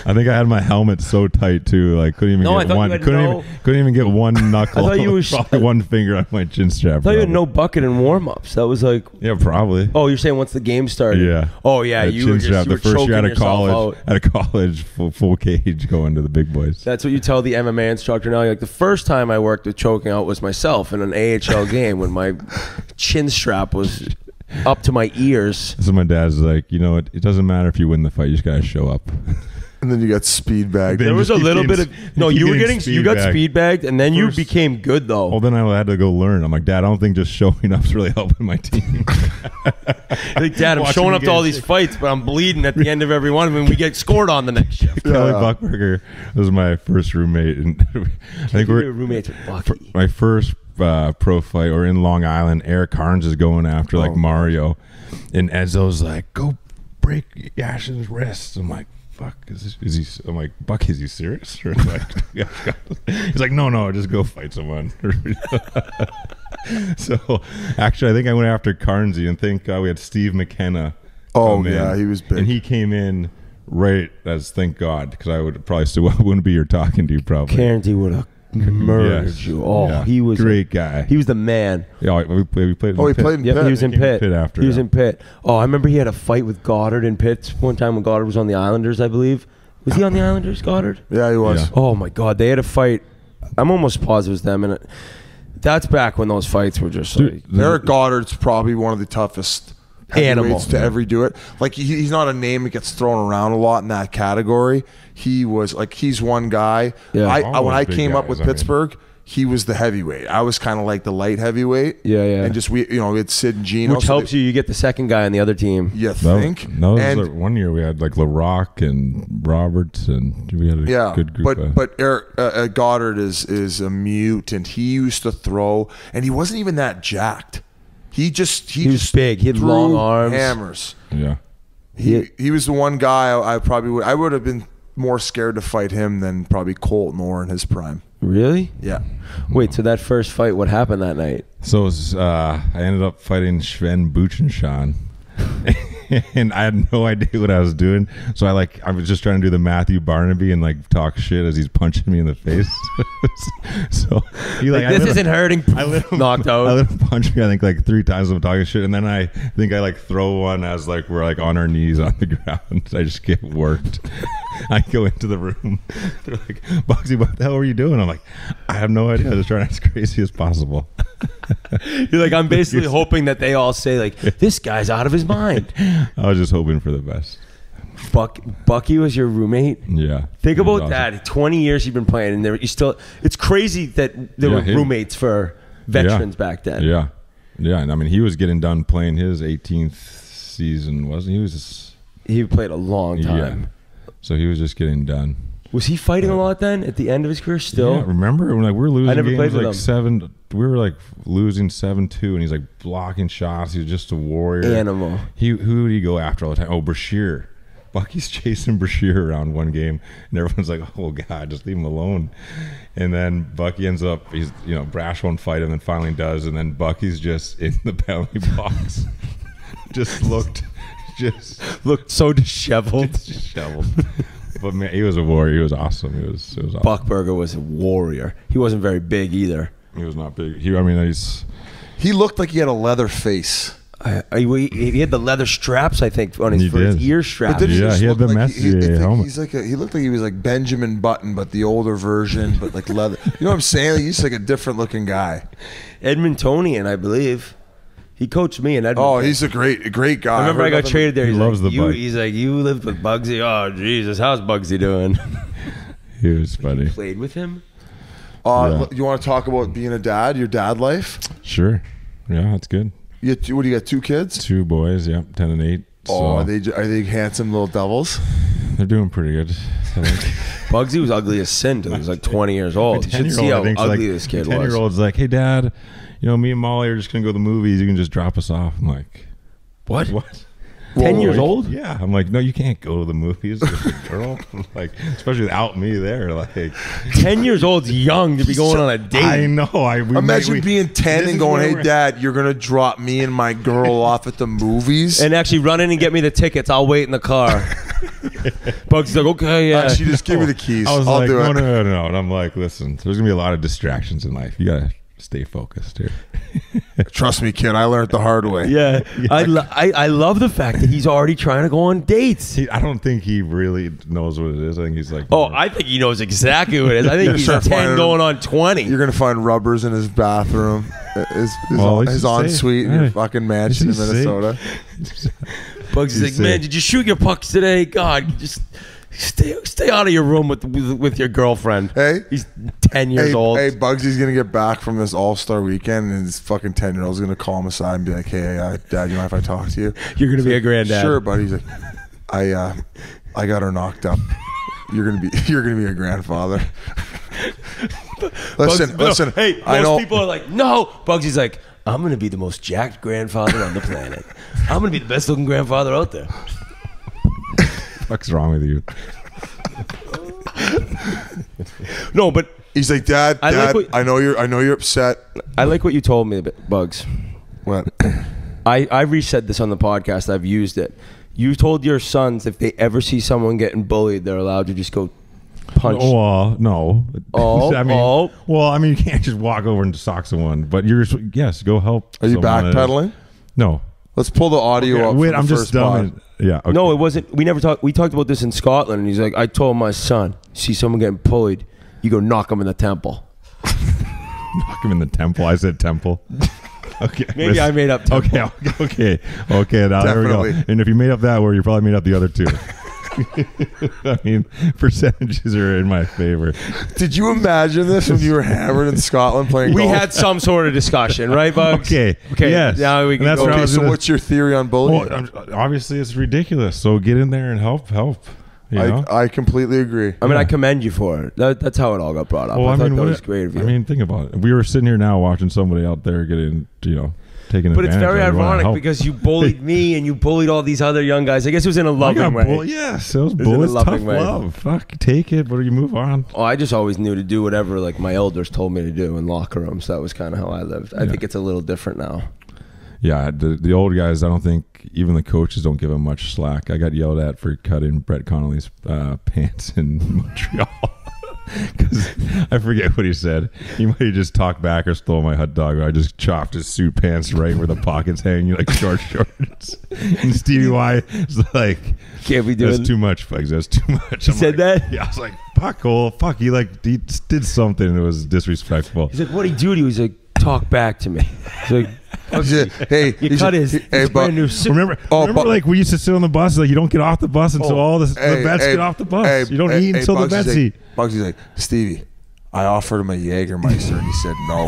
I think I had my helmet so tight too, like couldn't even No, I get thought one. you had Couldn't even get one knuckle. I thought you was- probably one finger on my chin strap. I thought you had probably. no bucket in warm-ups. That was like, Yeah, probably. oh, you're saying once the game started? Yeah. Oh, yeah, That you were chin strap, the first year out of yourself college. out. Out of college, full cage, going to the big boys. That's what you tell the MMA instructor now. You're like, the first time I worked with choking out was myself in an AHL game when my chin strap was up to my ears. So my dad's like, it doesn't matter if you win the fight, you just gotta show up. And then you got speed bagged. Then There was a just little keep bit of getting- no. keep You were getting getting you got speed speed bagged, and then you First- became good though. Well, then I had to go learn. I'm like, Dad, I don't think just showing up's really helping my team. Like, Dad, I'm Watching showing me up to all get these sick. fights, but I'm bleeding at the end of every one of them. We get scored on the next shift. Kelly Buckberger was my first roommate, and I think Your we're roommates with Bucky. my first pro fight. Or in Long Island, Eric Carnes is going after like Mario, and Enzo's like, "Go break Yashin's wrist." I'm like, "Fuck, is he?" I'm like, "Buck, is he serious?" Or like, he's like, "No, just go fight someone." So actually, I think I went after Carnesy, and thank God we had Steve McKenna. Oh, come in, yeah, he was big. and he came in right as thank God, because I would probably still wouldn't be here talking to you probably. Cairnsey would have murdered Yes. you. Oh, Yeah. he was Great guy. He was the man. Yeah, we played. Oh, he played in Yep, Pitt. he was in Came to Pitt. Pitt after, he was yeah. in Pitt. Oh, I remember he had a fight with Goddard in Pitt one time when Goddard was on the Islanders, I believe. Was he on the Islanders, Goddard? Yeah, he was. Yeah. Oh my God, they had a fight. I'm almost positive it was them, and that's back when those fights were just like Eric Goddard's probably one of the toughest Animal. heavyweights to ever do it. Like he's not a name that gets thrown around a lot in that category. He was like he's one guy. Yeah. When I Big came up guys, with I mean. Pittsburgh, he was the heavyweight. I was kind of like the light heavyweight. Yeah. And just we had Sid and Gino. which helps you. You get the second guy on the other team. You That think? was And like one year we had like LaRock and Roberts, and we had a good group. but Eric Goddard is a mutant. He used to throw, and he wasn't even that jacked. He was was big. He had threw long arms. hammers. Yeah. He was the one guy I would have been more scared to fight him than probably Colton Orr in his prime. Really? Yeah. Wait, so that first fight, what happened that night? So it was, I ended up fighting Sven Buchenschauen. And I had no idea what I was doing, so I was just trying to do the Matthew Barnaby and like talk shit as he's punching me in the face. So he This isn't hurting. I let him Knocked out. I let him punch me. I think like 3 times. I'm talking shit, and then I think I like throw one as like we're like on our knees on the ground. I just get worked. I go into the room. They're like, "Bugsy, what the hell were you doing?" I'm like, "I have no idea. I was just trying to as crazy as possible." You're like, I'm basically hoping that they all say like, this guy's out of his mind. I was just hoping for the best. Bucky was your roommate. Yeah. Think It was about awesome. that. 20 years you've been playing, and you still. It's crazy that there Yeah, were he- roommates for veterans back then. Yeah. Yeah. And I mean, he was getting done playing his 18th season, wasn't he? He was just, He played a long time. yeah. So he was just getting done. Was he fighting a lot then at the end of his career? Still, Yeah, remember when like we were losing never played games with like him. we were like losing 7-2, and he's like blocking shots. He was just a warrior. Animal. Who did he go after all the time? Oh, Brashear. Bucky's chasing Brashear around one game, and everyone's like, "Oh God, just leave him alone." And then Bucky ends up, Brash won't fight him, and finally does, and then Bucky's just in the penalty box, just looked so disheveled. disheveled. But man, he was a warrior. He was awesome. He was awesome. Buckberger was a warrior. He wasn't very big either. He was not big. He looked like he had a leather face. He had the leather straps, I think, on He for his did. ear straps. didn't Yeah, just he had look the like Messier helmet. He looked like he was like Benjamin Button, but the older version, but like leather. You know what I'm saying? Like, he's like a different looking guy. Edmontonian, I believe. He coached me in Edmonton. Oh, he's a great guy. I remember I got traded there. He He's loves like, the bike. He's like, you lived with Bugsy. Oh, Jesus, how's Bugsy doing? He was funny. Played with him. Yeah. You want to talk about being a dad? Your dad life? Sure. Yeah, that's good. What do you got? 2 kids? 2 boys. Yep, 10 and 8. So Oh, are they handsome little devils? they're doing pretty good. I think. Bugsy was ugly as sin till he was like 20 years old. You should see how ugly this kid was. 10-year-old's like, "Hey, Dad, me and Molly are just gonna go to the movies. You can just drop us off." I'm like, What? 10 years old? Yeah. I'm like, "No, you can't go to the movies with a girl." Like, especially without me there. Like, 10 years old's young to be going on a date. I know. Imagine being 10 this and is going, where "Hey, we're- Dad, you're gonna drop me and my girl off at the movies." And actually run in and get me the tickets. I'll wait in the car. Bugsy's like, okay, yeah. Actually, just give me the keys. I was I'll like, do no, it. no. And I'm like, listen, there's gonna be a lot of distractions in life. You gotta stay focused here. Trust me, kid. I learned the hard way. Yeah, I love the fact that he's already trying to go on dates. I don't think he really knows what it is. I think he's like, Oh, I think he knows exactly what it is. I think he's Start 10 finding- going on 20. You're gonna find rubbers in his bathroom, his Well, at least he's ensuite in safe. your fucking mansion in He's safe. Minnesota. Bugsy's like, He's man, safe. did you shoot your pucks today? God, just Stay out of your room with your girlfriend. Hey, he's 10 years old. Hey, Bugsy's gonna get back from this All-Star weekend, and his fucking 10-year-old's gonna call him aside and be like, "Hey, Dad, you mind if I talk to you?" You're gonna be a granddad. Sure, buddy. He's like, I got her knocked up. You're gonna be a grandfather. listen. Hey, most people are like, no. Bugsy's like, I'm gonna be the most jacked grandfather on the planet. I'm gonna be the best looking grandfather out there. What's wrong with you? No, but he's like, Dad, I know you're upset. I like what you told me, Bugs. What? I re-said this on the podcast. I've used it. You told your sons if they ever see someone getting bullied, they're allowed to just go punch. Oh, no. Oh, well, I mean, you can't just walk over and sock someone, but yes, go help. Are you backpedaling? No. Let's pull the audio up. Wait, I'm just dumb. Yeah. Okay. No, it wasn't. We never talked. We talked about this in Scotland, and he's like, I told my son, see someone getting bullied, you go knock him in the temple. Knock him in the temple. I said temple. Okay. Maybe I made up temple. Okay. Now there we go. And if you made up that word, you probably made up the other two. I mean, percentages are in my favor. Did you imagine this when you were hammered in Scotland playing golf? We had some sort of discussion, right, Bugs? Okay. Yes. Now we can go. Okay, so what's your theory on bullying? Well, obviously, it's ridiculous. So get in there and help. You know? I completely agree. I mean, I commend you for it. That's how it all got brought up. Well, I thought that was great of you. I mean, think about it. We were sitting here now watching somebody out there getting, taking advantage. But it's very ironic because you bullied me and you bullied all these other young guys. I guess it was in a loving way. Yes, it was bullied. Tough love. Fuck, take it, but you move on. Oh, I just always knew to do whatever like my elders told me to do in locker rooms. That was kind of how I lived. I think it's a little different now. Yeah, the old guys, I don't think even the coaches don't give them much slack. I got yelled at for cutting Brett Connolly's pants in Montreal. Because I forget what he said. He might have just talked back or stole my hot dog. I just chopped his suit pants right where the pockets hang, like short shorts. And Stevie Y is like, can't be doing that's too much, Bugs. That's too much. He said that? Yeah, I was like, fuck. He did something that was disrespectful. He's like, what'd he do to you? He's like, talk back to me. He's like, hey, you cut his brand new suit. Remember, like we used to sit on the bus, like you don't get off the bus until all the vets get off the bus. You don't eat until the vets eat. Bugsy's like, Stevie, I offered him a Jägermeister and he said no.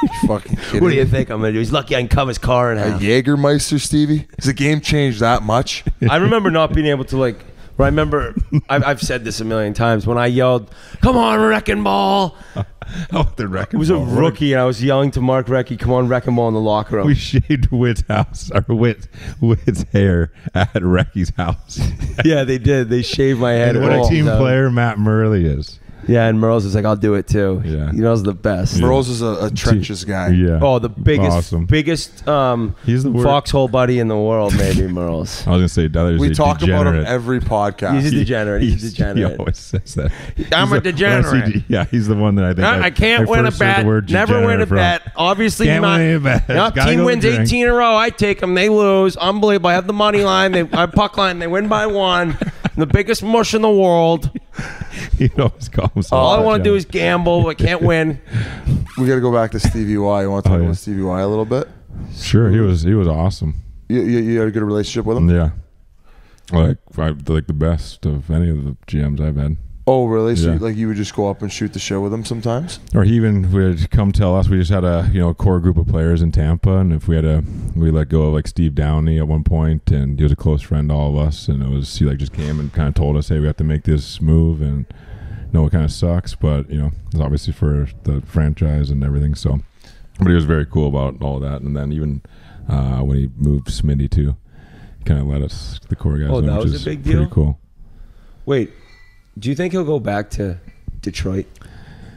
You fucking kidding What do you think I'm gonna do? He's lucky I can cut his car in half. A Jägermeister, Stevie? Has the game changed that much? I remember not being able to I remember, I've said this a million times, when I yelled, come on, Wrecking Ball. The Wrecking Ball. It was a rookie, and I was yelling to Mark Recchi, come on, Wrecking Ball in the locker room. We shaved Witt's house, or Witt's hair at Recchi's house. Yeah, they did. They shaved my head. And what a team player Matt Murley is. Yeah, and Merle's is like, I'll do it too. Yeah. He knows the best. Yeah. Merle's is a trenches guy. Yeah. Oh, the biggest he's the foxhole buddy in the world, maybe, Merle's. I was going to say, we talk about him every podcast. He's a degenerate. He's a degenerate. He always says that. I'm a degenerate. Yeah, he's the one that I think I can't win a bet. Never win a bet. Obviously not. Win a bet. Team wins 18 in a row. I take them. They lose. Unbelievable. I have the money line. I puck line. They win by one. The biggest mush in the world. He always calls. All I want to do is gamble. I can't win. We got to go back to Stevie Y. You want to talk about Stevie Y a little bit? Sure, he was awesome. You had a good relationship with him? Yeah, like the best of any of the GMs I've had. Oh, really? So you would just go up and shoot the show with him sometimes? Or he even would come tell us. We just had a core group of players in Tampa, and if we let go of like Steve Downey at one point, and he was a close friend to all of us, and he just came and kind of told us, hey, we have to make this move, and it kind of sucks, but it's obviously for the franchise and everything. So, but he was very cool about all that, and then even when he moved Smitty too, kind of let us, the core guys, know, that which was is a big deal. Pretty cool. Wait. Do you think he'll go back to Detroit?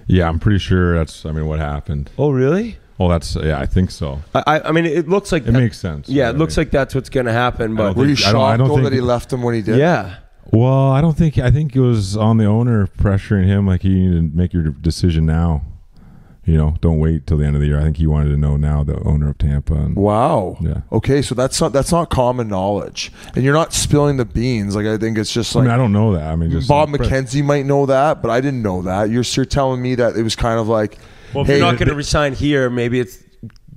Yeah, I'm pretty sure that's, what happened. Oh, really? Well, I think so. I mean, it looks like... It makes sense. Yeah, it looks like that's what's going to happen, but... Were you shocked that he left him when he did? Yeah. Well, I think it was on the owner pressuring him, like, you need to make your decision now. Don't wait till the end of the year. I think he wanted to know now, the owner of Tampa. Wow. Yeah. Okay, so that's not common knowledge, and you're not spilling the beans. Like I think it's just like I don't know that. Just Bob McKenzie might know that, but I didn't know that. You're telling me that it was kind of like, well, if you're not going to resign here, maybe it's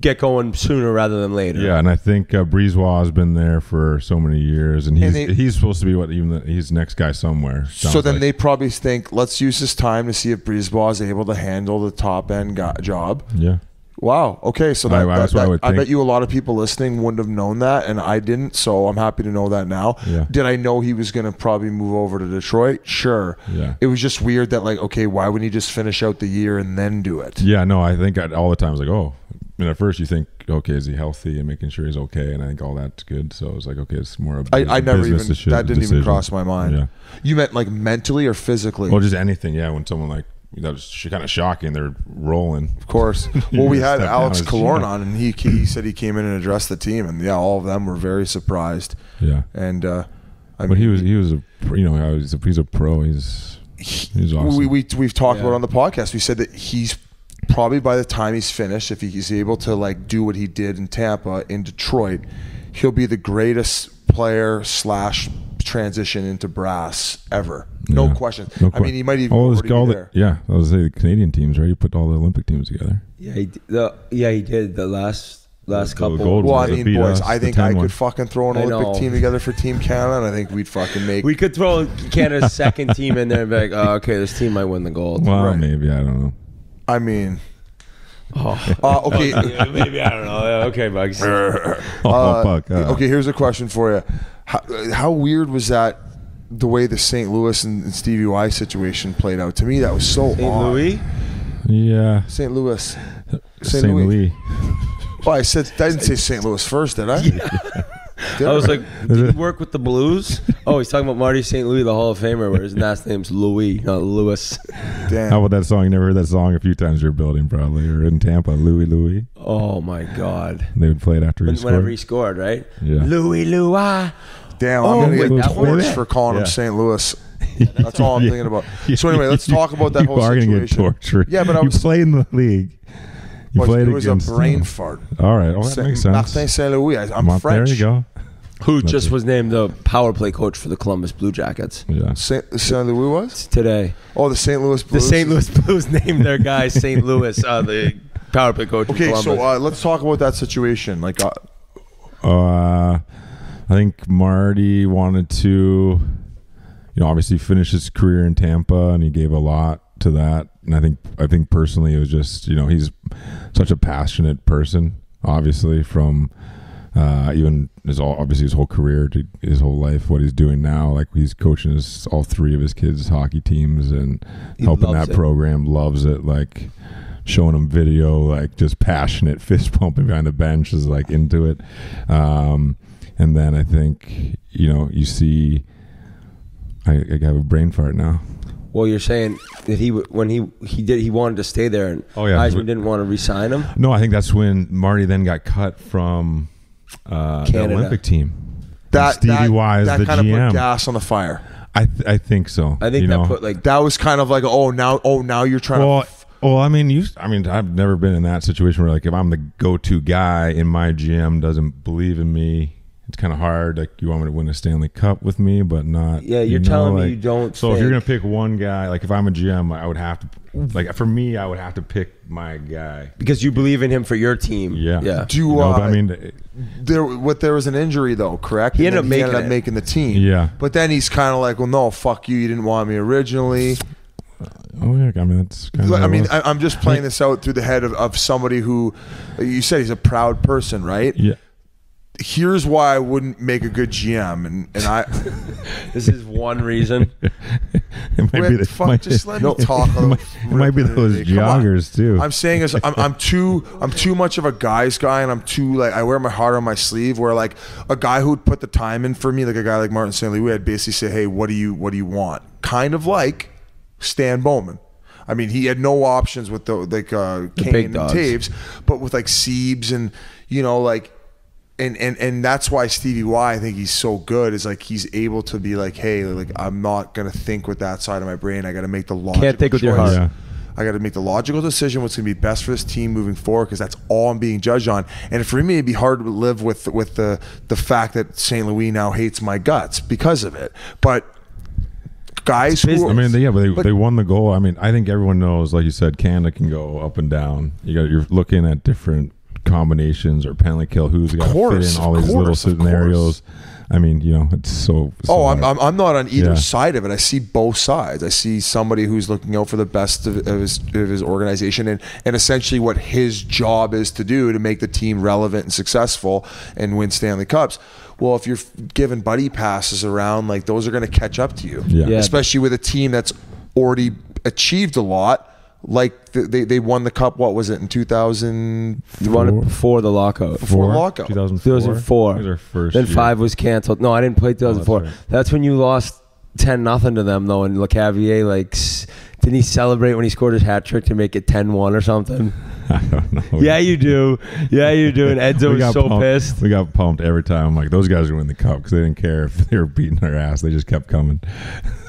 get going sooner rather than later. Yeah, and I think Brisebois has been there for so many years, and he's supposed to be he's next guy somewhere. So then they probably think, let's use this time to see if Brisebois is able to handle the top end job. Yeah. Wow. Okay. So that's what I would think. I bet you a lot of people listening wouldn't have known that, and I didn't. So I'm happy to know that now. Yeah. Did I know he was going to probably move over to Detroit? Sure. Yeah. It was just weird that, like, okay, why wouldn't he just finish out the year and then do it? Yeah. No, I think all the time I was like, oh. And at first you think, okay, is he healthy and making sure he's okay? And I think all that's good. So it was like, okay, it's more of I never even that didn't decision. even cross my mind. Yeah. You meant like mentally or physically? Well, just anything. Yeah. When someone like that was kind of shocking. They're rolling. Of course. Well, we had Alex Killorn on, and he said he came in and addressed the team, and yeah, all of them were very surprised. Yeah. And but he was he's a pro. He's awesome. We've talked about it on the podcast. We said that he's probably, by the time he's finished, if he's able to like do what he did in Tampa, in Detroit, he'll be the greatest player / transition into brass ever. No question. I mean, he might even already be there. Yeah, I was say the Canadian teams, right? You put all the Olympic teams together. Yeah, he did the last couple. Well, I mean, boys, I think I could fucking throw an Olympic team together for Team Canada, and I think we'd fucking make. We could throw Canada's second team in there and be like, oh, okay, this team might win the gold. Well, right. Maybe, I don't know. I mean. Okay. Maybe, I don't know. Okay, Bugs. Okay, here's a question for you. How weird was that, the way the St. Louis and Stevie Y situation played out? To me, that was so St. odd. Louis? Yeah. St. Louis. St. Louis. Oh, I didn't say St. Louis first, did I? Yeah. I was like, did he work with the Blues? Oh, he's talking about Marty St. Louis, the Hall of Famer, where his last name's Louis, not Lewis. Damn. How about that song? You never heard that song a few times you're building, probably, or in Tampa, Louis. Oh, my God. They would play it after he scored. Whenever he scored, right? Yeah. Louis. Damn, I'm going to get torched for calling him St. Louis. That's all I'm thinking about. So anyway, let's talk about that whole situation. Get tortured. Yeah, but I was played in the league. It was a brain fart. All right, that makes sense. Martin St. Louis. I'm French. There you go. Who just was named the power play coach for the Columbus Blue Jackets. Yeah. St. Louis was? Today. Oh, the St. Louis Blues? The St. Louis Blues named their guy St. Louis, the power play coach. Okay, so let's talk about that situation. Like, I think Marty wanted to, obviously finish his career in Tampa, and he gave a lot to that. And I think personally, it was just, he's such a passionate person, obviously, from even his whole career to his whole life, what he's doing now. Like, he's coaching all three of his kids' hockey teams and helping that program. Loves it. Like, showing them video, like, just passionate, fist pumping behind the bench, is like into it. And then I think, you see, I have a brain fart now. Well, you're saying that when he wanted to stay there, and Eisman didn't want to re-sign him? No, I think that's when Marty then got cut from the Olympic team. Stevie Y is the GM. That kind of put gas on the fire. I think so. I think that put that was kind of like, now you're trying to. Well, I mean, I've never been in that situation where, like, if I'm the go-to guy and my GM doesn't believe in me, it's kind of hard. Like, you want me to win a Stanley Cup with me, but not. Yeah, you're telling me you don't. So if you're gonna pick one guy, like, if I'm a GM, I would have to, like, for me, I would have to pick my guy because you believe in him for your team. Yeah. There was an injury though, correct? He ended up making the team. Yeah. But then he's kind of like, well, no, fuck you. You didn't want me originally. Oh yeah, I mean, that's kind of. I'm just playing this out through the head of somebody who, you said he's a proud person, right? Yeah. Here's why I wouldn't make a good GM, and I. This is one reason. Just let me talk. It might be those joggers too. I'm saying is I'm too much of a guy's guy, and I'm too, like, I wear my heart on my sleeve. Where, like, a guy who'd put the time in for me, like a guy like Martin St. Louis, I'd basically say, hey, what do you want? Kind of like Stan Bowman. I mean, he had no options with the Kane and Taves, but with, like, Siebes and like. And that's why Stevie Y, I think he's so good, is like he's able to be like, hey, like, I'm not gonna think with that side of my brain. I got to make the logical Can't think with your heart. Yeah. I got to make the logical decision what's gonna be best for this team moving forward, because that's all I'm being judged on. And for me, it'd be hard to live with the fact that St. Louis now hates my guts because of it. But guys who, I mean, they won the goal. I mean, I think everyone knows, like you said, Canada can go up and down. You're looking at different combinations or penalty kill. Who's got to fit in all these little scenarios. I mean, it's so I'm not on either side of it. I see both sides. I see somebody who's looking out for the best of his organization and essentially what his job is to do to make the team relevant and successful and win Stanley Cups. Well, if you're giving buddy passes around, like, those are going to catch up to you, especially with a team that's already achieved a lot. Like they won the cup. What was it in 2000? You won it before the lockout. Before the lockout. 2004. That was our first then year. 5 was canceled. No, I didn't play 2004. That's right. That's when you lost 10-0 to them though. And LeCavier, like, didn't he celebrate when he scored his hat trick to make it 10-1 or something? I don't know. Yeah, you do. Yeah, you do. And Edzo was so pissed. We got pumped every time. I'm like, those guys are winning the cup because they didn't care if they were beating their ass. They just kept coming.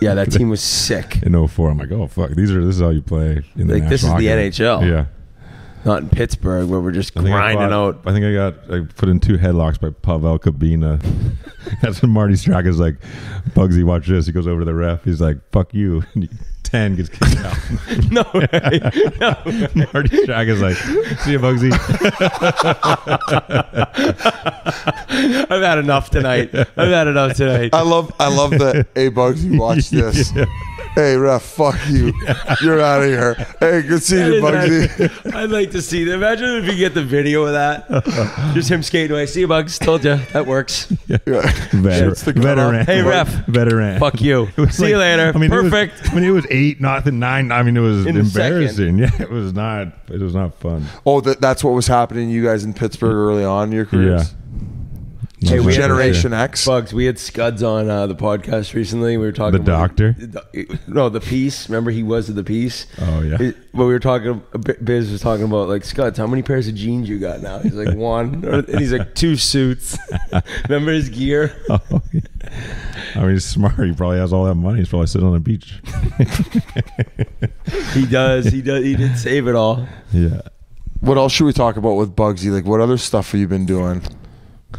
Yeah, that team was sick. In 04, I'm like, oh fuck, this is how you play in the like, this is the NHL. Yeah. Not in Pittsburgh where we're just grinding out. I think I put in 2 headlocks by Pavel Kabina. That's when Marty Straka's like, Bugsy, watch this. He goes over to the ref. He's like, fuck you. And 10 gets kicked out. No way. No way. Marty Straka's like, see you, Bugsy. I've had enough tonight. I love that. Hey, Bugsy, watch this. Yeah. Hey, ref, fuck you. You're out of here. Hey, good seeing you, Bugsy. I'd like to see that. Imagine if you get the video of that. Just him skating away. See you, Bugs. Told you. That works. Yeah. Veteran. Hey, ref. Veteran. Fuck you. See you later. I mean, perfect. It was 8-9. I mean, it was In the embarrassing. Yeah, it was not fun. Oh, that's what was happening to you guys in Pittsburgh early on in your careers? Yeah. Hey, we had Generation X. Bugs, we had Scuds on the podcast recently. We were talking The doctor? No, the piece. Remember, he was the piece. Oh, yeah. But we were talking, Biz was talking about, like, Scuds, how many pairs of jeans you got now? He's like, 1. And he's like, 2 suits. Remember his gear? Oh, yeah. I mean, he's smart. He probably has all that money. He's probably sitting on a beach. He does. He did save it all. Yeah. What else should we talk about with Bugsy? Like, what other stuff have you been doing?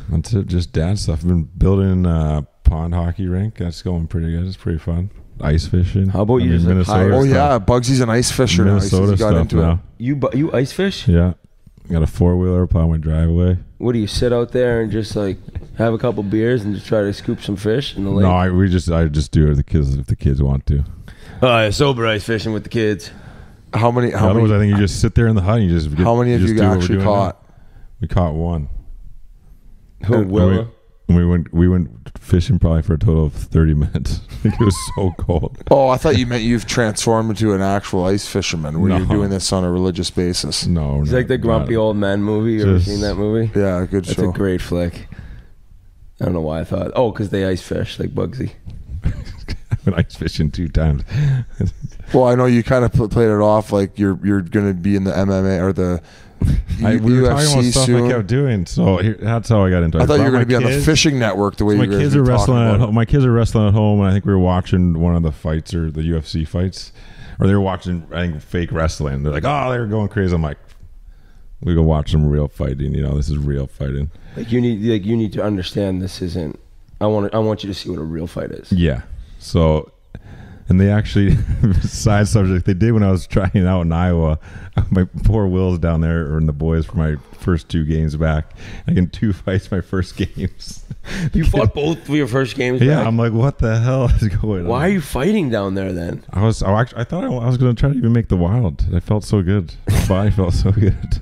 That's it, just dad stuff. I've been building a pond hockey rink. That's going pretty good. It's pretty fun. Ice fishing. How about you just Minnesota? Oh yeah, Bugsy's an ice fisher now. Minnesota He got stuff into now. it. You ice fish? Yeah, got a 4-wheeler up on my driveway. What do you sit out there and just like have a couple beers and just try to scoop some fish in the lake? No, I just do it if the kids want to. Sober ice fishing with the kids. How many? Otherwise, I think you just sit there in the hut and you just. How many have you actually caught? Now. We caught 1. Willa? We went fishing probably for a total of 30 minutes. It was so cold. Oh, I thought you meant you've transformed into an actual ice fisherman where you're doing this on a religious basis. No, it's like the Grumpy Old Men movie. You ever seen that movie? Yeah, good show. It's a great flick. I don't know why I thought. Oh, because they ice fish like Bugsy. I've been ice fishing 2 times. Well, I know you kind of played it off like you're going to be in the MMA or the we were talking UFC about stuff soon. I kept doing, so that's how I got into it. I thought you were going to be on the fishing network the way my you kids are wrestling at home. My kids are wrestling at home, and I think we were watching one of the fights or the UFC fights, or they were watching I think fake wrestling. They're like, oh, they were going crazy. I'm like, we go watch some real fighting. This is real fighting. Like you need to understand this isn't. I want you to see what a real fight is. Yeah. So. And they actually, side subject, they did when I was trying out in Iowa. My poor Will's down there, and the boys for my first 2 games back. I get 2 fights my first games. You fought both of your first games Yeah, back? I'm like, what the hell is going on? Why are you fighting down there then? I thought I was going to try to even make the wild. I felt so good. My body felt so good.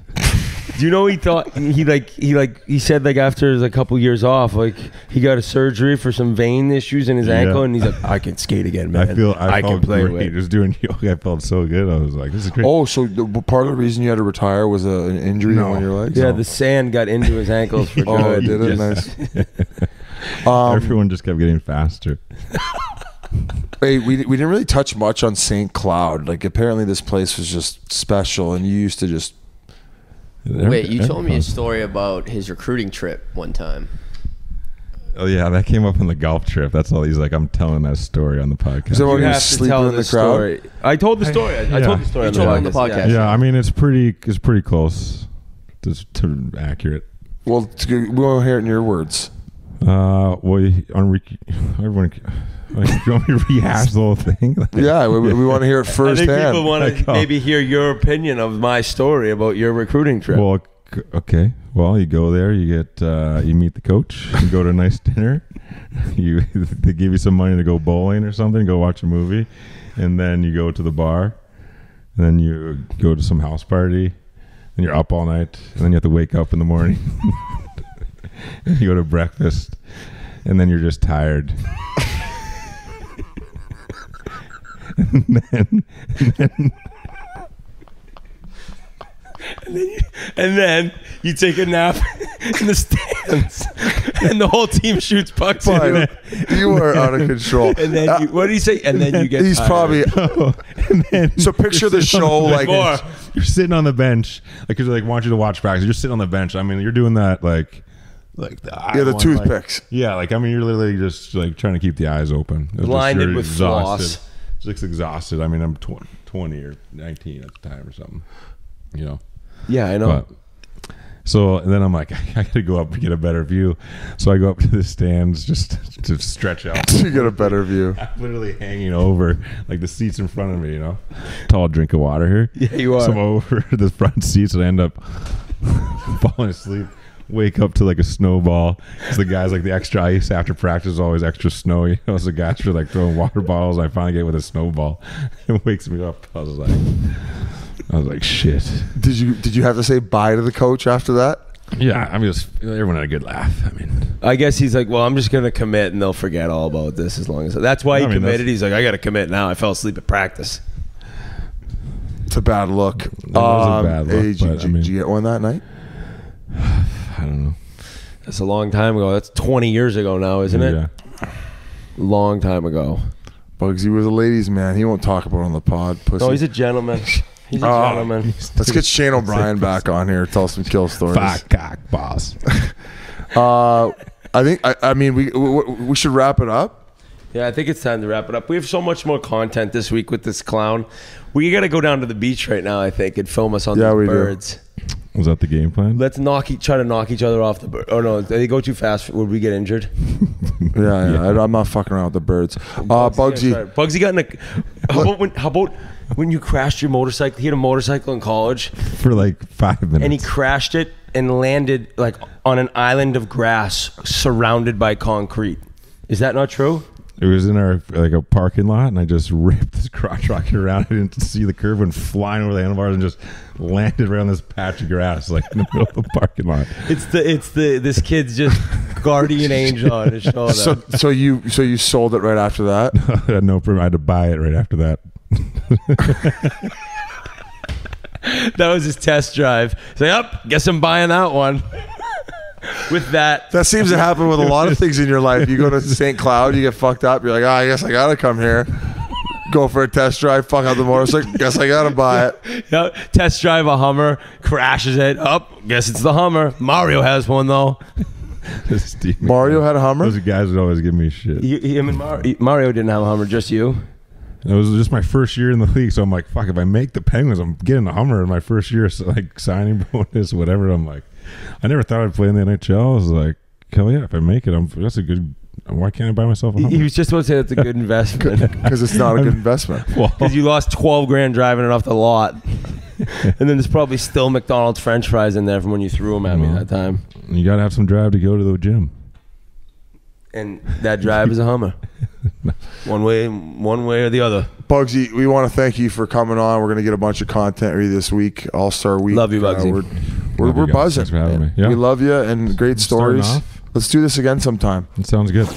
Do you know he thought he said like after a couple years off, like he got a surgery for some vein issues in his ankle, and he's like, I can skate again, man. I can felt play great. with. I was doing yoga. I felt so good. I was like, this is great. Oh, so part of the reason you had to retire was an injury in one of your legs? Yeah, the sand got into his ankles for good. Oh, did it? Nice. Everyone just kept getting faster. Hey, we didn't really touch much on St. Cloud. Like, apparently this place was just special, and you used to just... Wait, you told me a story about his recruiting trip one time. Oh yeah, that came up on the golf trip. That's all he's like. I'm telling that story on the podcast. Is that when You he was have to sleeping tell in the crowd? story. I told the story. I told the story You told it on the podcast. Yeah, I mean it's pretty close to accurate. Well, we want to hear it in your words. Well, everyone. Like, do you want me to rehash the whole thing? Yeah, we want to hear it I think firsthand. people want to maybe hear your opinion of my story about your recruiting trip. Well, okay, well, you go there, you get you meet the coach, you go to a nice dinner, they give you some money to go bowling or something, go watch a movie, and then you go to the bar, and then you go to some house party, and you're up all night, and then you have to wake up in the morning, and you go to breakfast, and then you're just tired. And then you take a nap in the stands, and the whole team shoots pucks. Boy, you are out of control. And then what do you say? And then you get. He's tired. probably. So picture the show like you're sitting on the bench, like because they want you to watch practice. You're sitting on the bench. I mean, you're doing that like the toothpicks. Yeah, like I mean, you're literally just like trying to keep the eyes open. Blinded with floss. Just exhausted. I mean, I'm 20 or 19 at the time or something. You know. Yeah, I know. But, so then I'm like, I got to go up and get a better view. So I go up to the stands just to stretch out. To get a better view. I'm literally hanging over like the seats in front of me, you know. Tall drink of water here. Yeah, you are. So I'm over the front seats and I end up falling asleep. Wake up to like a snowball. Because the guys like the extra ice after practice is always extra snow. You know, so the guys are like throwing water bottles. I finally get with a snowball. It wakes me up. I was like, shit. Did you have to say bye to the coach after that? Yeah, I mean, everyone had a good laugh. I mean, I guess he's like, well, I'm just gonna commit, and they'll forget all about this as long as. That's why he committed. He's like, I got to commit now. I fell asleep at practice. It's a bad look. It was a bad look. Did you get one that night? I don't know. That's a long time ago. That's 20 years ago now, isn't it? Yeah. Long time ago. Bugsy was a ladies' man. He won't talk about it on the pod. Pussy. No, he's a gentleman. He's a gentleman. Let's get Shane O'Brien back on here. Tell some kill stories. Fuck cock boss. I mean, we should wrap it up. Yeah, I think it's time to wrap it up. We have so much more content this week with this clown. We got to go down to the beach right now, I think, and film us on the birds. Was that the game plan? Let's try to knock each other off the bird. Oh no, if they go too fast, would we get injured? Yeah. I'm not fucking around with the birds. Bugsy got in a. How about when you crashed your motorcycle? He had a motorcycle in college for like 5 minutes, and he crashed it and landed like on an island of grass surrounded by concrete. Is that not true? It was in our like a parking lot, and I just ripped this crotch rocket around. I didn't see the curve, went flying over the handlebars, and just landed right on this patch of grass, like in the middle of the parking lot. It's this kid's just guardian angel on his shoulder. So you sold it right after that? I had no problem. I had to buy it right after that. That was his test drive. He's like, guess I'm buying that one. With that seems to happen with a lot of things in your life. You go to St. Cloud, you get fucked up. You're like, I guess I gotta come here. Go for a test drive. Fuck out the motorcycle. Guess I gotta buy it. Yep. Test drive a Hummer, crashes it. Guess it's the Hummer. Mario has one though. Mario had a Hummer. Those guys would always give me shit. Mario didn't have a Hummer, just you. It was just my first year in the league, so I'm like, fuck. If I make the Penguins, I'm getting a Hummer in my first year. So like signing bonus, wwhatever. I'm like. I never thought I'd play in the NHL. I was like, hell yeah, if I make it, that's a good. Why can't I buy myself a Hummer? He was just about to say that's a good investment. Because it's not a good investment. Because you lost $12,000 driving it off the lot. And then there's probably still McDonald's French fries in there from when you threw them at me that time. You got to have some drive to go to the gym. And that drive is a Hummer. One way or the other. Bugsy, we want to thank you for coming on. We're going to get a bunch of content ready this week. All-Star Week. Love you, Bugsy. We're buzzing. Thanks for having me. Yeah. We love you and great stories. Let's do this again sometime. It sounds good.